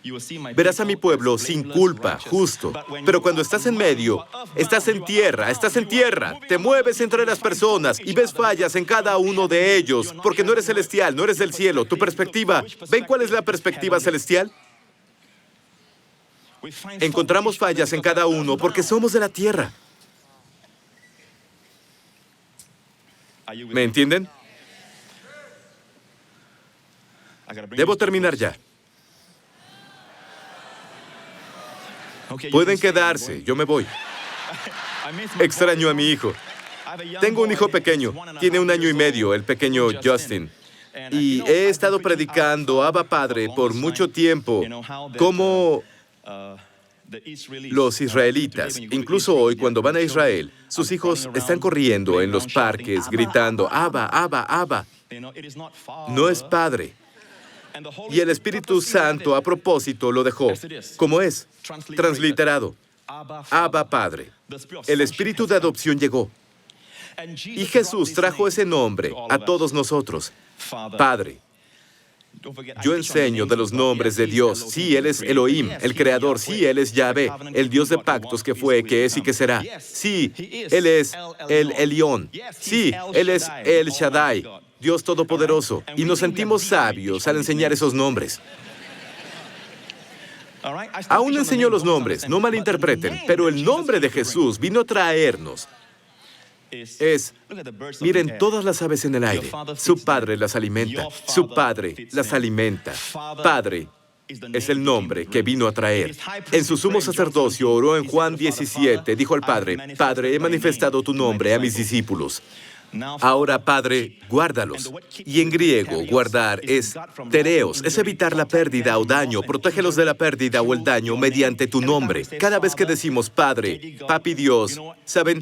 Verás a mi pueblo sin culpa, justo. Pero cuando estás en medio, estás en tierra. Te mueves entre las personas y ves fallas en cada uno de ellos, porque no eres celestial, no eres del cielo. Tu perspectiva, ¿ven cuál es la perspectiva celestial? Encontramos fallas en cada uno porque somos de la tierra. ¿Me entienden? Debo terminar ya. Pueden quedarse, yo me voy. Extraño a mi hijo. Tengo un hijo pequeño, tiene 1 año y medio, el pequeño Justin. Y he estado predicando Abba Padre por mucho tiempo, como los israelitas, incluso hoy cuando van a Israel, sus hijos están corriendo en los parques, gritando, Abba, Abba, Abba. No es Padre. Y el Espíritu Santo, a propósito, lo dejó, como es, transliterado, Abba Padre. El Espíritu de adopción llegó. Y Jesús trajo ese nombre a todos nosotros, Padre. Yo enseño de los nombres de Dios. Sí, Él es Elohim, el Creador. Sí, Él es Yahvé, el Dios de pactos que fue, que es y que será. Sí, Él es el Elión. Sí, Él es el Shaddai, Dios Todopoderoso. Y nos sentimos sabios al enseñar esos nombres. Aún enseño los nombres, no malinterpreten, pero el nombre de Jesús vino a traernos. Miren todas las aves en el aire. Su Padre las alimenta. Su Padre las alimenta. Padre es el nombre que vino a traer. En su sumo sacerdocio oró en Juan 17, dijo al Padre, Padre, he manifestado tu nombre a mis discípulos. Ahora, Padre, guárdalos. Y en griego, guardar es tereos, es evitar la pérdida o daño. Protégelos de la pérdida o el daño mediante tu nombre. Cada vez que decimos Padre, Papi Dios, ¿saben?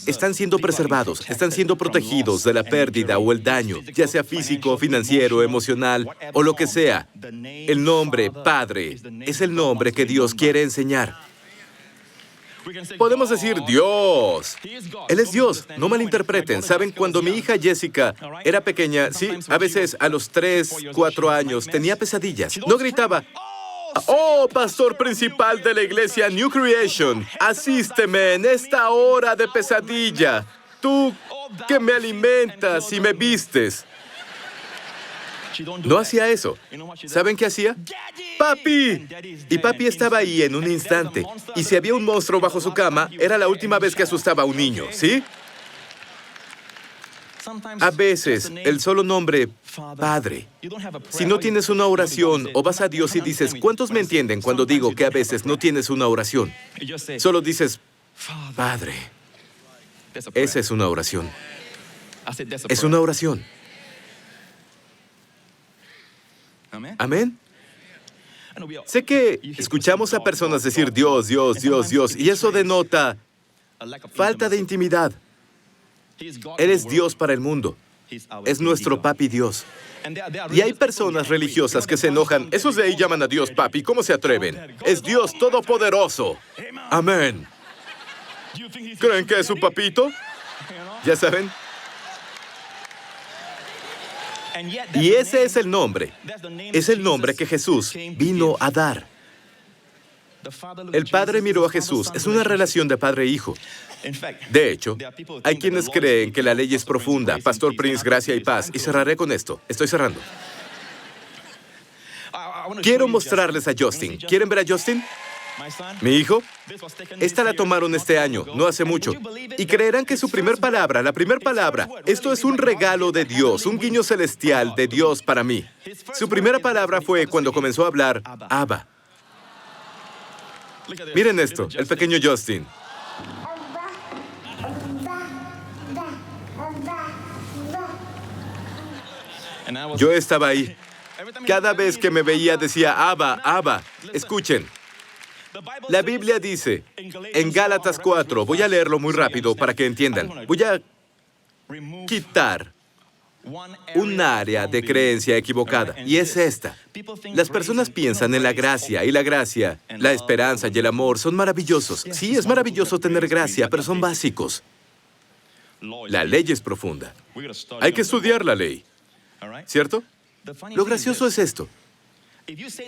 Están siendo preservados, están siendo protegidos de la pérdida o el daño, ya sea físico, financiero, emocional o lo que sea. El nombre Padre es el nombre que Dios quiere enseñar. Podemos decir Dios. Él es Dios, no malinterpreten. ¿Saben? Cuando mi hija Jessica era pequeña, sí, a veces a los 3, 4 años, tenía pesadillas. No gritaba, oh, pastor principal de la iglesia New Creation, asísteme en esta hora de pesadilla. Tú que me alimentas y me vistes. No hacía eso. ¿Saben qué hacía? ¡Papi! Y Papi estaba ahí en un instante. Y si había un monstruo bajo su cama, era la última vez que asustaba a un niño, ¿sí? A veces, el solo nombre Padre. Si no tienes una oración o vas a Dios y dices, ¿cuántos me entienden cuando digo que a veces no tienes una oración? Solo dices, Padre. Esa es una oración. Es una oración. Amén. Sé que escuchamos a personas decir Dios, Dios, Dios, Dios, y eso denota falta de intimidad. Él es Dios para el mundo. Es nuestro Papi Dios. Y hay personas religiosas que se enojan. Esos de ahí llaman a Dios Papi. ¿Cómo se atreven? Es Dios Todopoderoso. Amén. ¿Creen que es su papito? ¿Ya saben? Y ese es el nombre. Es el nombre que Jesús vino a dar. El Padre miró a Jesús. Es una relación de padre e hijo. De hecho, hay quienes creen que la ley es profunda. Pastor Prince, gracia y paz. Y cerraré con esto. Estoy cerrando. Quiero mostrarles a Justin. ¿Quieren ver a Justin? Mi hijo, esta la tomaron este año, no hace mucho. Y creerán que su primer palabra, la primer palabra, esto es un regalo de Dios, un guiño celestial de Dios para mí. Su primera palabra fue cuando comenzó a hablar, Abba. Miren esto, el pequeño Justin. Yo estaba ahí. Cada vez que me veía decía, Abba, Abba. Escuchen. La Biblia dice, en Gálatas 4, voy a leerlo muy rápido para que entiendan. Voy a quitar un área de creencia equivocada, y es esta. Las personas piensan en la gracia, y la gracia, la esperanza y el amor son maravillosos. Sí, es maravilloso tener gracia, pero son básicos. La ley es profunda. Hay que estudiar la ley, ¿cierto? Lo gracioso es esto.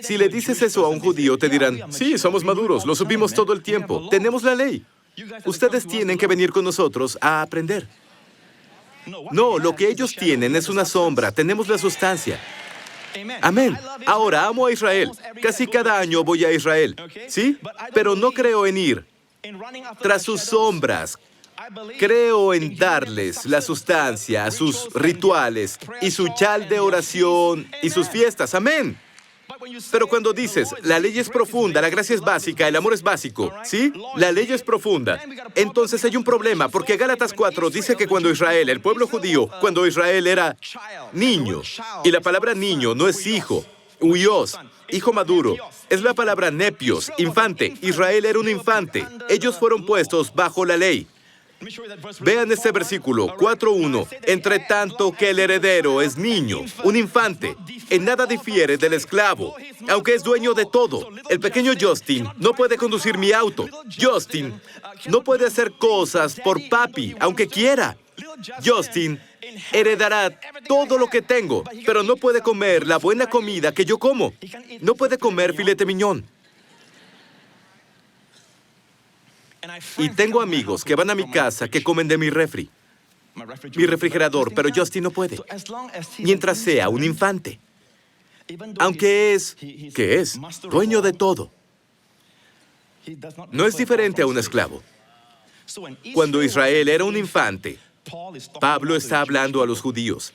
Si le dices eso a un judío, te dirán, sí, somos maduros, lo supimos todo el tiempo, tenemos la ley. Ustedes tienen que venir con nosotros a aprender. No, lo que ellos tienen es una sombra, tenemos la sustancia. Amén. Ahora, amo a Israel. Casi cada año voy a Israel, ¿sí? Pero no creo en ir tras sus sombras. Creo en darles la sustancia, sus rituales y su chal de oración y sus fiestas. Amén. Pero cuando dices, la ley es profunda, la gracia es básica, el amor es básico, ¿sí? La ley es profunda. Entonces hay un problema, porque Gálatas 4 dice que cuando Israel, el pueblo judío, cuando Israel era niño, y la palabra niño no es hijo, huios, hijo maduro, es la palabra nepios, infante. Israel era un infante. Ellos fueron puestos bajo la ley. Vean este versículo, 4:1. Entre tanto que el heredero es niño, un infante, en nada difiere del esclavo, aunque es dueño de todo. El pequeño Justin no puede conducir mi auto. Justin no puede hacer cosas por papi, aunque quiera. Justin heredará todo lo que tengo, pero no puede comer la buena comida que yo como. No puede comer filete miñón. Y tengo amigos que van a mi casa que comen de mi refrigerador, pero Justin no puede, mientras sea un infante. Aunque es, ¿qué es? Dueño de todo. No es diferente a un esclavo. Cuando Israel era un infante, Pablo está hablando a los judíos.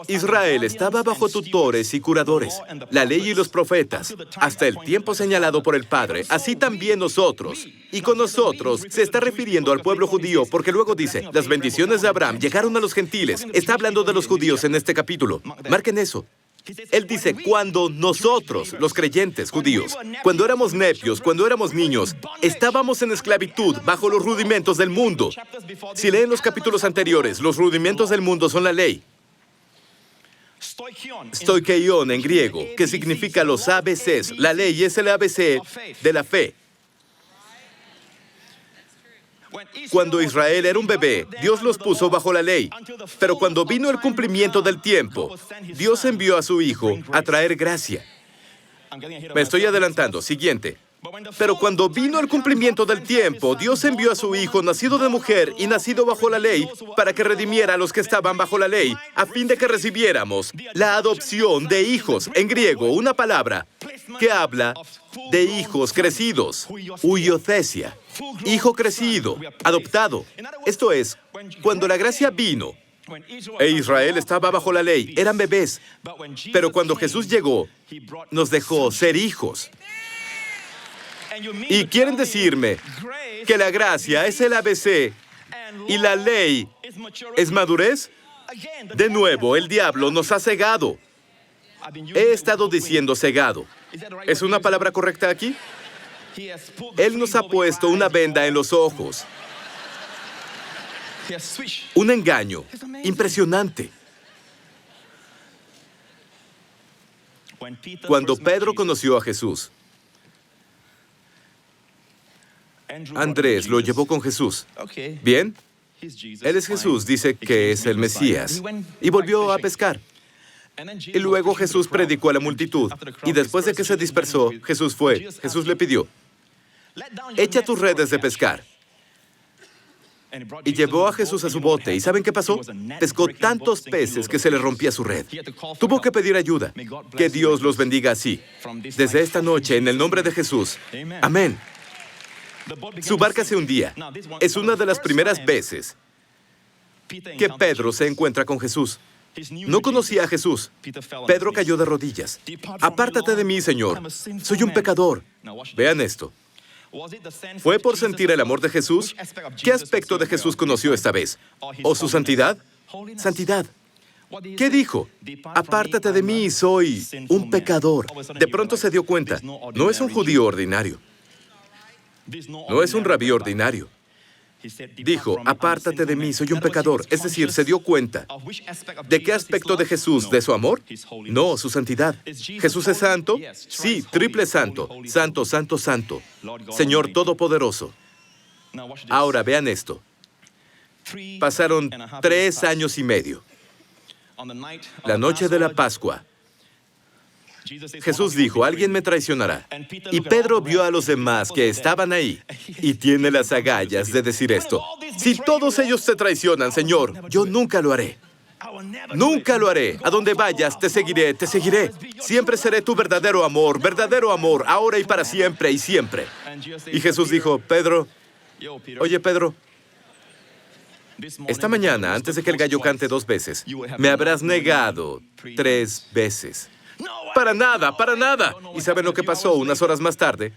Israel estaba bajo tutores y curadores, la ley y los profetas, hasta el tiempo señalado por el Padre. Así también nosotros. Y con nosotros se está refiriendo al pueblo judío, porque luego dice, las bendiciones de Abraham llegaron a los gentiles. Está hablando de los judíos en este capítulo. Marquen eso. Él dice, cuando nosotros, los creyentes judíos, cuando éramos nepios, cuando éramos niños, estábamos en esclavitud bajo los rudimentos del mundo. Si leen los capítulos anteriores, los rudimentos del mundo son la ley. Stoikeion en griego, que significa los ABCs. La ley es el ABC de la fe. Cuando Israel era un bebé, Dios los puso bajo la ley. Pero cuando vino el cumplimiento del tiempo, Dios envió a su Hijo a traer gracia. Me estoy adelantando. Siguiente. Pero cuando vino el cumplimiento del tiempo, Dios envió a su Hijo, nacido de mujer y nacido bajo la ley, para que redimiera a los que estaban bajo la ley, a fin de que recibiéramos la adopción de hijos. En griego, una palabra que habla de hijos crecidos, huiothesia, hijo crecido, adoptado. Esto es, cuando la gracia vino, e Israel estaba bajo la ley, eran bebés. Pero cuando Jesús llegó, nos dejó ser hijos. Y quieren decirme que la gracia es el ABC y la ley es madurez. De nuevo, el diablo nos ha cegado. He estado diciendo cegado. ¿Es una palabra correcta aquí? Él nos ha puesto una venda en los ojos. Un engaño impresionante. Cuando Pedro conoció a Jesús, Andrés lo llevó con Jesús. ¿Bien? Él es Jesús, dice que es el Mesías. Y volvió a pescar. Y luego Jesús predicó a la multitud. Y después de que se dispersó, Jesús fue. Jesús le pidió, echa tus redes de pescar. Y llevó a Jesús a su bote. ¿Y saben qué pasó? Pescó tantos peces que se le rompía su red. Tuvo que pedir ayuda. Que Dios los bendiga así. Desde esta noche, en el nombre de Jesús. Amén. Su barca se hundía. Es una de las primeras veces que Pedro se encuentra con Jesús. No conocía a Jesús. Pedro cayó de rodillas. Apártate de mí, Señor. Soy un pecador. Vean esto. ¿Fue por sentir el amor de Jesús? ¿Qué aspecto de Jesús conoció esta vez? ¿O su santidad? Santidad. ¿Qué dijo? Apártate de mí, soy un pecador. De pronto se dio cuenta. No es un judío ordinario. No es un rabí ordinario. Dijo, apártate de mí, soy un pecador. Es decir, se dio cuenta. ¿De qué aspecto de Jesús? ¿De su amor? No, su santidad. ¿Jesús es santo? Sí, triple santo. Santo, santo, santo. Señor Todopoderoso. Ahora, vean esto. Pasaron 3 años y medio. La noche de la Pascua, Jesús dijo, alguien me traicionará. Y Pedro vio a los demás que estaban ahí y tiene las agallas de decir esto. Si todos ellos te traicionan, Señor, yo nunca lo haré. Nunca lo haré. A donde vayas, te seguiré, te seguiré. Siempre seré tu verdadero amor, ahora y para siempre y siempre. Y Jesús dijo, Pedro, oye, Pedro, esta mañana, antes de que el gallo cante 2 veces, me habrás negado 3 veces. Para nada, para nada. ¿Y saben lo que pasó unas horas más tarde?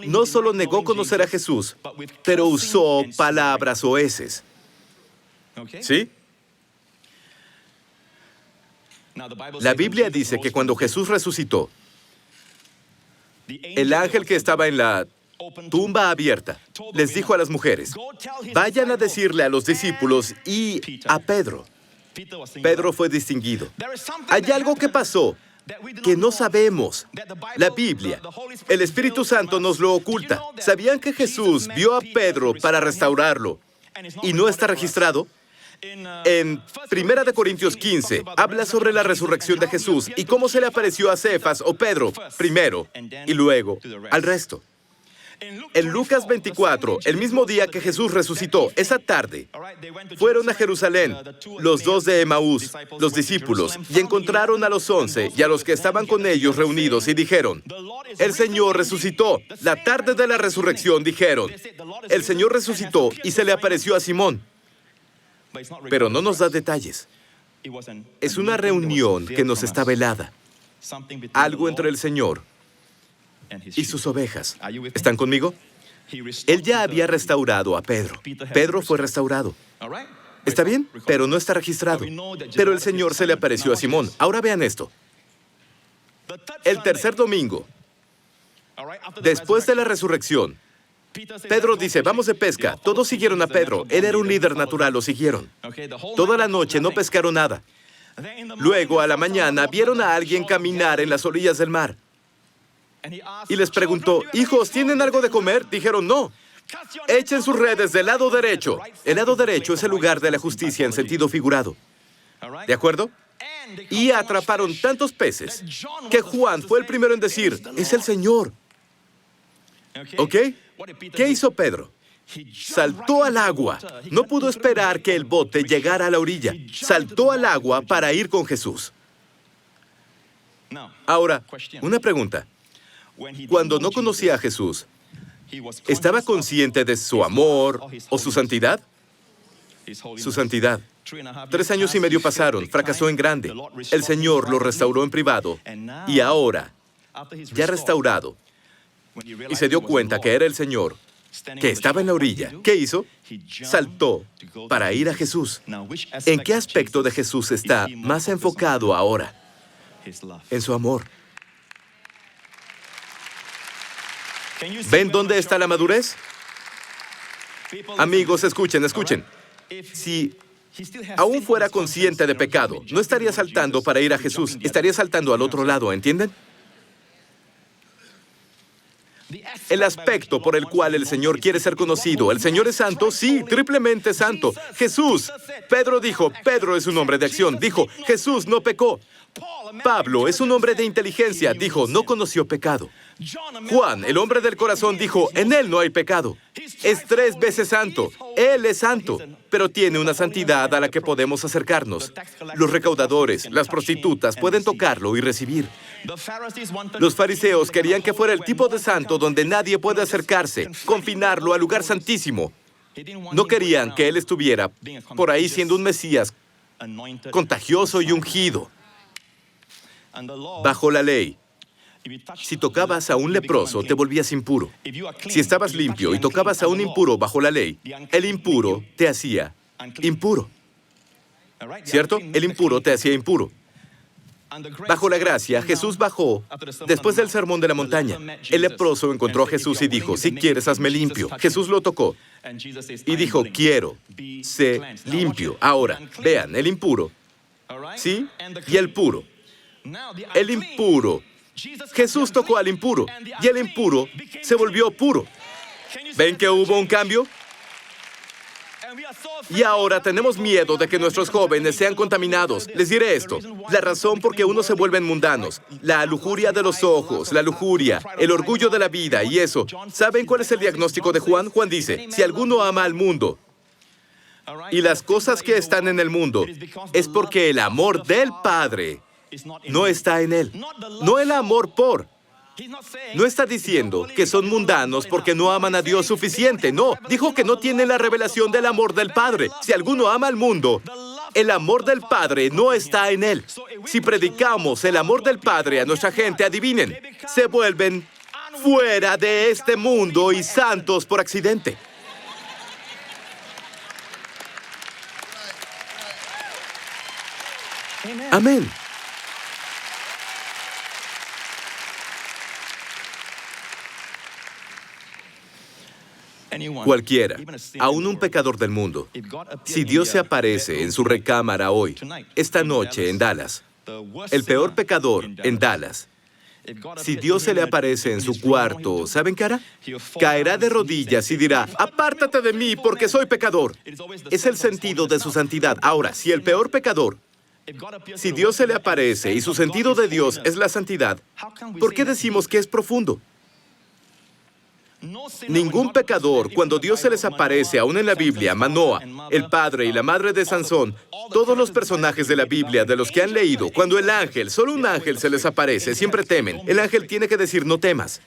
No solo negó conocer a Jesús, pero usó palabras soeces. ¿Sí? La Biblia dice que cuando Jesús resucitó, el ángel que estaba en la tumba abierta les dijo a las mujeres, vayan a decirle a los discípulos y a Pedro. Pedro fue distinguido. Hay algo que pasó que no sabemos. La Biblia, el Espíritu Santo nos lo oculta. ¿Sabían que Jesús vio a Pedro para restaurarlo y no está registrado? En 1 Corintios 15, habla sobre la resurrección de Jesús y cómo se le apareció a Cefas o Pedro primero y luego al resto. En Lucas 24, el mismo día que Jesús resucitó, esa tarde, fueron a Jerusalén los 2 de Emaús, los discípulos, y encontraron a los 11 y a los que estaban con ellos reunidos y dijeron, el Señor resucitó. La tarde de la resurrección dijeron, el Señor resucitó y se le apareció a Simón. Pero no nos da detalles. Es una reunión que nos está velada. Algo entre el Señor y sus ovejas. ¿Están conmigo? Él ya había restaurado a Pedro. Pedro fue restaurado. ¿Está bien? Pero no está registrado. Pero el Señor se le apareció a Simón. Ahora vean esto. El tercer domingo, después de la resurrección, Pedro dice, vamos de pesca. Todos siguieron a Pedro. Él era un líder natural, lo siguieron. Toda la noche no pescaron nada. Luego, a la mañana, vieron a alguien caminar en las orillas del mar. Y les preguntó, hijos, ¿tienen algo de comer? Dijeron, no. Echen sus redes del lado derecho. El lado derecho es el lugar de la justicia en sentido figurado. ¿De acuerdo? Y atraparon tantos peces que Juan fue el primero en decir, es el Señor. ¿Ok? ¿Qué hizo Pedro? Saltó al agua. No pudo esperar que el bote llegara a la orilla. Saltó al agua para ir con Jesús. Ahora, una pregunta. Cuando no conocía a Jesús, ¿estaba consciente de su amor o su santidad? Su santidad. 3 años y medio pasaron, fracasó en grande. El Señor lo restauró en privado y ahora, ya restaurado, y se dio cuenta que era el Señor, que estaba en la orilla. ¿Qué hizo? Saltó para ir a Jesús. ¿En qué aspecto de Jesús está más enfocado ahora? En su amor. ¿Ven dónde está la madurez? Amigos, escuchen. Si aún fuera consciente de pecado, no estaría saltando para ir a Jesús, estaría saltando al otro lado, ¿entienden? El aspecto por el cual el Señor quiere ser conocido. ¿El Señor es santo? Sí, triplemente santo. Jesús. Pedro dijo, Pedro es un hombre de acción. Dijo, Jesús no pecó. Pablo es un hombre de inteligencia. Dijo, no conoció pecado. Juan, el hombre del corazón, dijo, en él no hay pecado. Es 3 veces santo. Él es santo, pero tiene una santidad a la que podemos acercarnos. Los recaudadores, las prostitutas pueden tocarlo y recibir. Los fariseos querían que fuera el tipo de santo donde nadie puede acercarse, confinarlo al lugar santísimo. No querían que él estuviera por ahí siendo un Mesías contagioso y ungido. Bajo la ley, si tocabas a un leproso, te volvías impuro. Si estabas limpio y tocabas a un impuro bajo la ley, el impuro te hacía impuro. ¿Cierto? El impuro te hacía impuro. Bajo la gracia, Jesús bajó después del sermón de la montaña. El leproso encontró a Jesús y dijo, si quieres, hazme limpio. Jesús lo tocó y dijo, quiero, sé limpio. Ahora, vean, el impuro, ¿sí? Y el puro. El impuro. Jesús tocó al impuro y el impuro se volvió puro. ¿Ven que hubo un cambio? Y ahora tenemos miedo de que nuestros jóvenes sean contaminados. Les diré esto. La razón por qué unos se vuelven mundanos, la lujuria de los ojos, la lujuria, el orgullo de la vida y eso. ¿Saben cuál es el diagnóstico de Juan? Juan dice, si alguno ama al mundo y las cosas que están en el mundo, es porque el amor del Padre no está en él. No el amor por. No está diciendo que son mundanos porque no aman a Dios suficiente. No, dijo que no tienen la revelación del amor del Padre. Si alguno ama al mundo, El amor del Padre no está en él. Si predicamos el amor del Padre a nuestra gente, adivinen, se vuelven fuera de este mundo y santos por accidente. Amén. Cualquiera, aún un pecador del mundo, si Dios se aparece en su recámara hoy, esta noche en Dallas, el peor pecador en Dallas, si Dios se le aparece en su cuarto, ¿saben qué hará? Caerá de rodillas y dirá, apártate de mí porque soy pecador. Es el sentido de su santidad. Ahora, si el peor pecador, si Dios se le aparece y su sentido de Dios es la santidad, ¿por qué decimos que es profundo? Ningún pecador, cuando Dios se les aparece, aún en la Biblia, Manoa, el padre y la madre de Sansón, todos los personajes de la Biblia, de los que han leído, cuando el ángel, solo un ángel se les aparece, siempre temen. El ángel tiene que decir, no temas.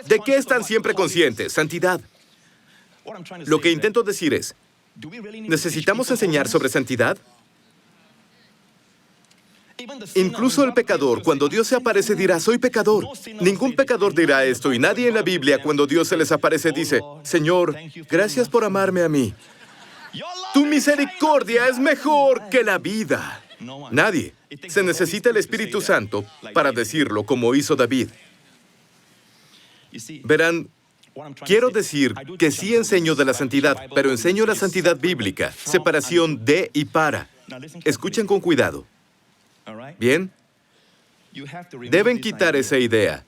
¿De qué están siempre conscientes? Santidad. Lo que intento decir es, ¿necesitamos enseñar sobre santidad? Incluso el pecador, cuando Dios se aparece, dirá, soy pecador. Ningún pecador dirá esto, y nadie en la Biblia, cuando Dios se les aparece, dice, Señor, gracias por amarme a mí. Tu misericordia es mejor que la vida. Nadie. Se necesita el Espíritu Santo para decirlo, como hizo David. Verán, quiero decir que sí enseño de la santidad, pero enseño la santidad bíblica, separación de y para. Escuchen con cuidado. Bien, deben quitar esa idea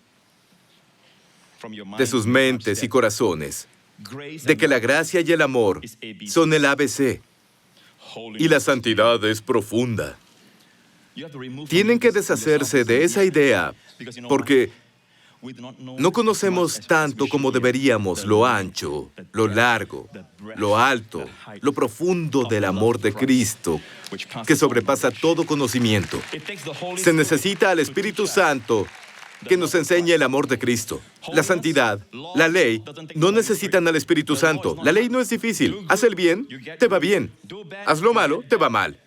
de sus mentes y corazones de que la gracia y el amor son el ABC y la santidad es profunda. Tienen que deshacerse de esa idea porque no conocemos tanto como deberíamos lo ancho, lo largo, lo alto, lo profundo del amor de Cristo, que sobrepasa todo conocimiento. Se necesita al Espíritu Santo que nos enseñe el amor de Cristo. La santidad, la ley, no necesitan al Espíritu Santo. La ley no es difícil. Haz el bien, te va bien. Haz lo malo, te va mal.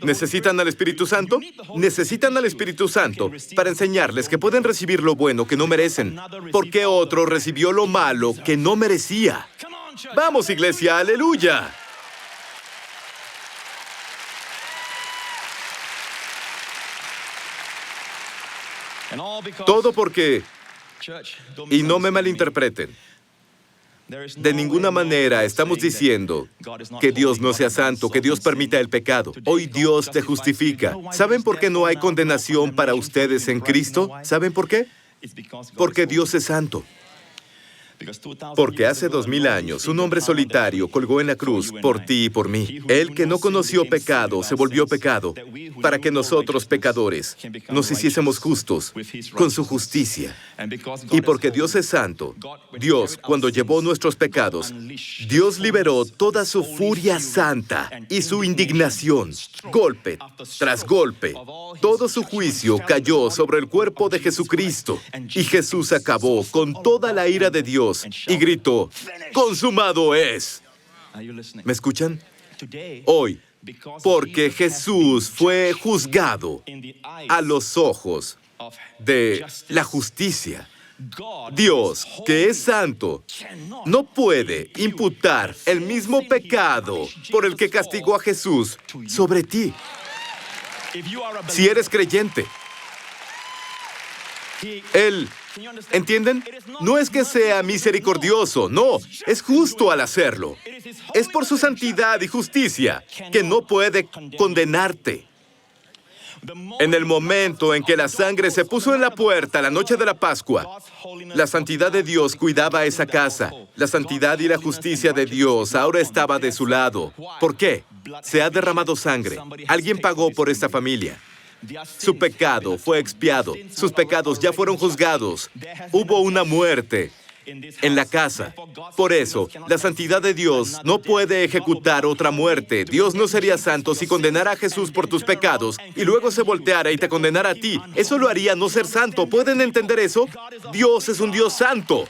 ¿Necesitan al Espíritu Santo? Necesitan al Espíritu Santo para enseñarles que pueden recibir lo bueno que no merecen, porque otro recibió lo malo que no merecía. ¡Vamos, iglesia! ¡Aleluya! Todo porque, y no me malinterpreten, de ninguna manera estamos diciendo que Dios no sea santo, que Dios permita el pecado. Hoy Dios te justifica. ¿Saben por qué no hay condenación para ustedes en Cristo? ¿Saben por qué? Porque Dios es santo. Porque hace 2000 años un hombre solitario colgó en la cruz por ti y por mí. Él que no conoció pecado se volvió pecado para que nosotros pecadores nos hiciésemos justos con su justicia. Y porque Dios es santo, Dios, cuando llevó nuestros pecados, Dios liberó toda su furia santa y su indignación, golpe tras golpe. Todo su juicio cayó sobre el cuerpo de Jesucristo y Jesús acabó con toda la ira de Dios y gritó, ¡consumado es! ¿Me escuchan? Hoy, porque Jesús fue juzgado a los ojos de la justicia, Dios, que es santo, no puede imputar el mismo pecado por el que castigó a Jesús sobre ti. Si eres creyente, Él, ¿entienden? No es que sea misericordioso, no, es justo al hacerlo. Es por su santidad y justicia que no puede condenarte. En el momento en que la sangre se puso en la puerta la noche de la Pascua, la santidad de Dios cuidaba esa casa. La santidad y la justicia de Dios ahora estaba de su lado. ¿Por qué? Se ha derramado sangre. Alguien pagó por esta familia. Su pecado fue expiado. Sus pecados ya fueron juzgados. Hubo una muerte en la casa. Por eso, la santidad de Dios no puede ejecutar otra muerte. Dios no sería santo si condenara a Jesús por tus pecados y luego se volteara y te condenara a ti. Eso lo haría no ser santo. ¿Pueden entender eso? Dios es un Dios santo.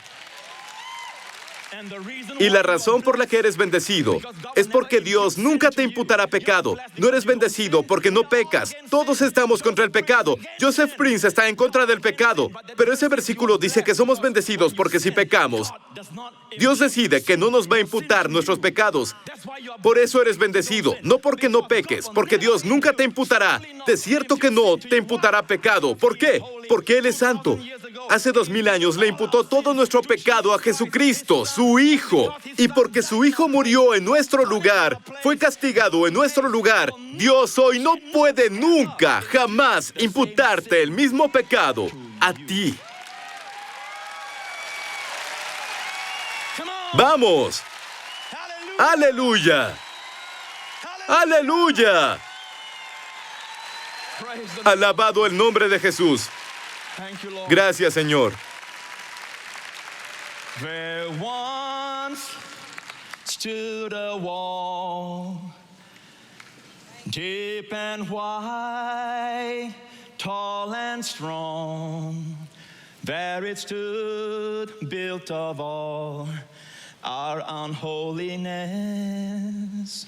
Y la razón por la que eres bendecido es porque Dios nunca te imputará pecado. No eres bendecido porque no pecas. Todos estamos contra el pecado. Joseph Prince está en contra del pecado. Pero ese versículo dice que somos bendecidos porque si pecamos, Dios decide que no nos va a imputar nuestros pecados. Por eso eres bendecido, no porque no peques, porque Dios nunca te imputará. De cierto que no te imputará pecado. ¿Por qué? Porque Él es santo. Hace 2000 años le imputó todo nuestro pecado a Jesucristo, su Hijo. Y porque su Hijo murió en nuestro lugar, fue castigado en nuestro lugar, Dios hoy no puede nunca, jamás imputarte el mismo pecado a ti. ¡Vamos! ¡Aleluya! ¡Aleluya! Alabado el nombre de Jesús. Gracias, Señor. There once stood a wall, deep and wide, tall and strong. There it stood, built of all our unholiness.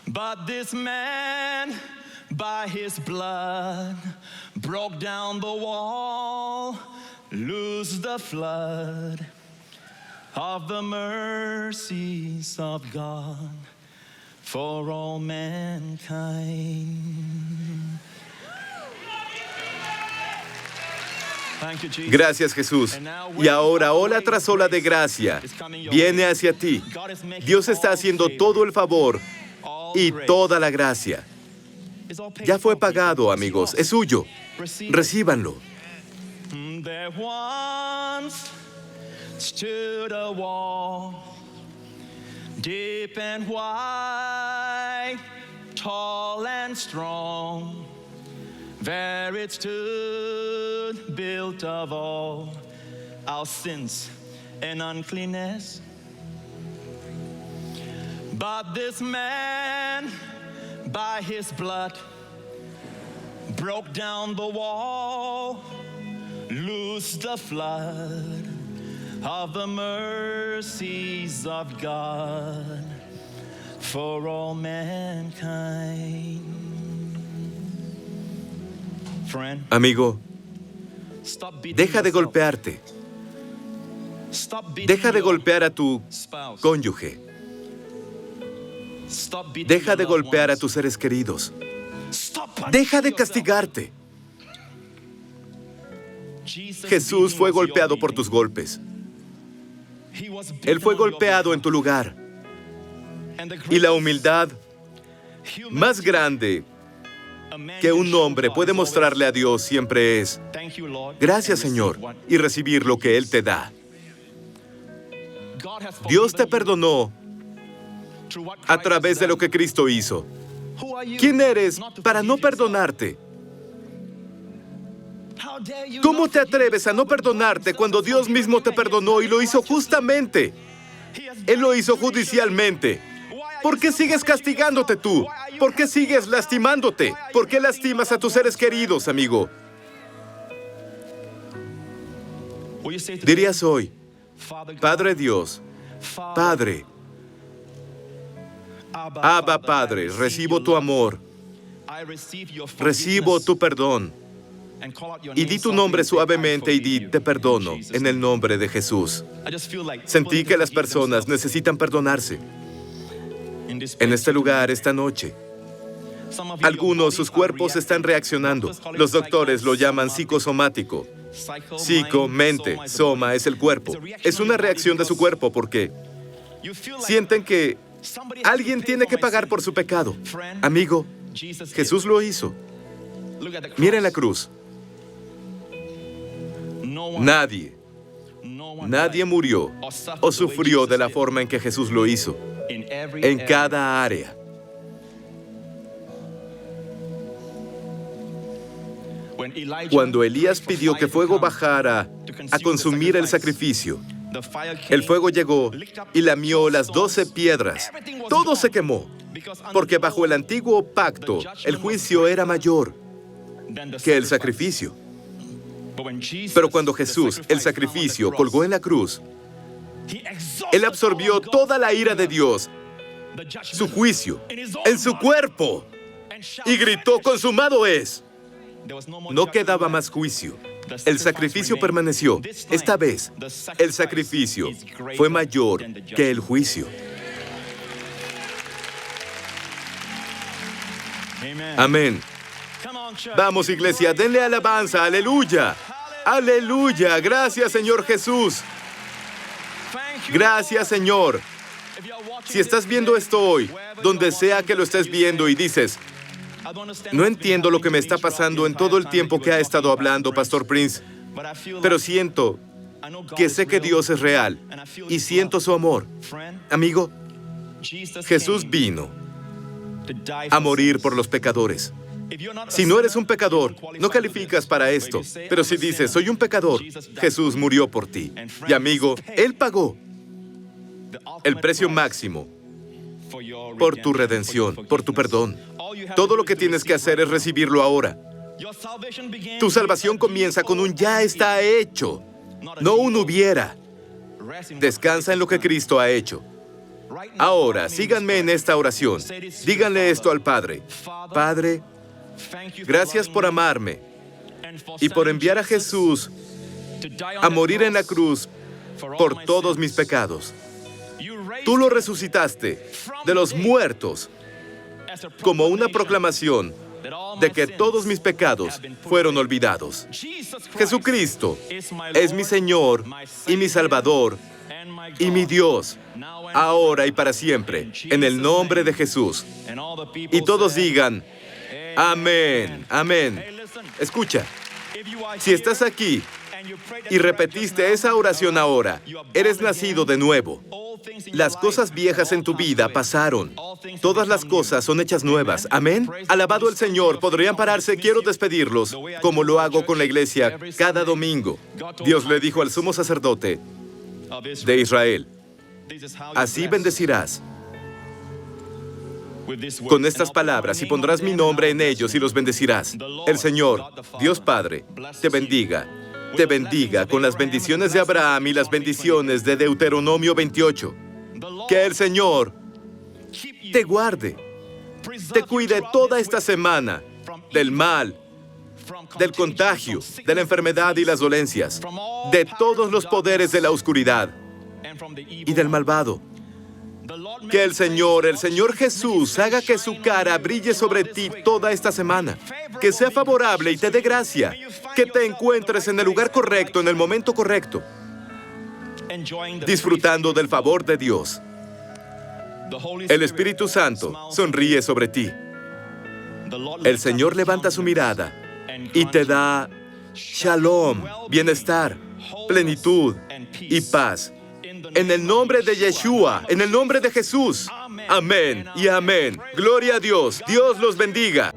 But this man, by his blood, broke down the wall, loosed the flood of the mercies of God for all mankind. Thank you, Jesus. Gracias, Jesús. Y ahora, ola tras ola de gracia viene hacia ti. Dios está haciendo todo el favor y toda la gracia. Ya fue pagado, amigos. Es suyo. Recíbanlo. There once stood a wall, deep and wide, tall and strong. There it stood, built of all our sins and uncleanness. But this man, by his blood, broke down the wall, loosed the flood of the mercies of God for all mankind. Friend, Amigo, stop beating deja de yourself. golpearte. Stop beating Deja de your golpear a tu spouse. cónyuge. Stop beating Deja your de loved golpear a ones. tus seres queridos. Stop punishing Deja de yourself. castigarte. Jesus' Jesús beating fue was your golpeado por tus beating. golpes. He was Él fue beaten on your golpeado en tu lugar. behalf. And the Y la greatest humildad human más grande a man que can un show hombre God puede is always, mostrarle a Dios siempre es: "Thank you, Lord," gracias, and Señor, receive what y recibir lo que Él te da. God has Dios te forgiven you perdonó through what a Christ has través de lo done. que Cristo hizo. Who are you ¿Quién eres not to para no forgive yourself? perdonarte? How dare you ¿Cómo not te forgive atreves a no yourself when God perdonarte himself cuando has Dios forgiven mismo you te and he has perdonó done y it lo hizo righteously? justamente? He has Él lo done it hizo judicially. judicialmente. Why are ¿Por you qué still sigues punishing castigándote yourself? tú? Why are you ¿Por qué hurting sigues yourself? lastimándote? Why are ¿Por you qué hurting lastimas your a tus loved seres ones, friend? queridos, amigo? Will you say today, Dirías hoy: Father God, Padre Dios, Father, Padre, Abba Padre, I receive recibo your tu love. amor, I receive your recibo forgiveness. tu perdón. And call out your Y name di tu softly nombre and say, "I suavemente y forgive di: you." te perdono, In Jesus' en el name. nombre de Jesús. I just feel like people Sentí need que to las forgive personas themselves. necesitan perdonarse. In this En place este lugar, today. esta noche, Some of you, your algunos, sus bodies are cuerpos están reacting. reaccionando. Doctors call it Los doctores lo llaman psychosomatic. psicosomático. Psycho, Psico, mind, mente, soma is the soma body. es el cuerpo. It's a reaction Es on una your body reacción de su because cuerpo porque you feel like sienten que somebody has to alguien pay tiene for que my pagar sin. por su pecado. Friend, Amigo, Jesus Jesús did. lo hizo. Look at the cross. Miren la cruz. No one, Nadie, no one nadie died murió or suffered o the way sufrió de Jesus la did. forma en que Jesús lo hizo. In every En area. cada área. When Elijah Cuando Elías prayed for pidió fire que to fuego come bajara to consume a the consumir el sacrifice, sacrificio, the fire came, el fuego llegó licked up y lamió 12 las 12 stones. piedras. Everything was Todo se gone. quemó, Because under porque the bajo el old, antiguo pacto el juicio era mayor than the que el sacrifice. sacrificio. But when Jesus, Pero cuando the Jesús, el sacrifice hung on the sacrificio, cross, colgó en la cruz, Él absorbió toda la ira de Dios, su juicio, en su cuerpo, y gritó, consumado es. No quedaba más juicio. El sacrificio permaneció. Esta vez, el sacrificio fue mayor que el juicio. Amén. Vamos, iglesia, denle alabanza. Aleluya. Aleluya. Gracias, Señor Jesús. Gracias, Señor. Si estás viendo esto hoy, donde sea que lo estés viendo y dices, no entiendo lo que me está pasando en todo el tiempo que ha estado hablando, Pastor Prince, pero siento que sé que Dios es real y siento su amor. Amigo, Jesús vino a morir por los pecadores. Si no eres un pecador, no calificas para esto. Pero si dices, soy un pecador, Jesús murió por ti. Y amigo, Él pagó el precio máximo por tu redención, por tu perdón. Todo lo que tienes que hacer es recibirlo ahora. Tu salvación comienza con un ya está hecho, no un hubiera. Descansa en lo que Cristo ha hecho. Ahora, síganme en esta oración. Díganle esto al Padre. Padre, gracias por amarme y por enviar a Jesús a morir en la cruz por todos mis pecados. Tú lo resucitaste de los muertos como una proclamación de que todos mis pecados fueron olvidados. Jesucristo es mi Señor y mi Salvador y mi Dios, ahora y para siempre, en el nombre de Jesús. Y todos digan, amén, amén. Escucha, si estás aquí y repetiste esa oración ahora, eres nacido de nuevo. Las cosas viejas en tu vida pasaron. Todas las cosas son hechas nuevas. Amén. Alabado el Señor. Podrían pararse. Quiero despedirlos, como lo hago con la iglesia cada domingo. Dios le dijo al sumo sacerdote de Israel, así bendecirás con estas palabras y pondrás mi nombre en ellos y los bendecirás. El Señor, Dios Padre, te bendiga. Te bendiga con las bendiciones de Abraham y las bendiciones de Deuteronomio 28. Que el Señor te guarde, te cuide toda esta semana del mal, del contagio, de la enfermedad y las dolencias, de todos los poderes de la oscuridad y del malvado. Que el Señor Jesús, haga que su cara brille sobre ti toda esta semana. Que sea favorable y te dé gracia. Que te encuentres en el lugar correcto, en el momento correcto, disfrutando del favor de Dios. El Espíritu Santo sonríe sobre ti. El Señor levanta su mirada y te da shalom, bienestar, plenitud y paz. En el nombre de Yeshua, en el nombre de Jesús. Amén y amén. Gloria a Dios. Dios los bendiga.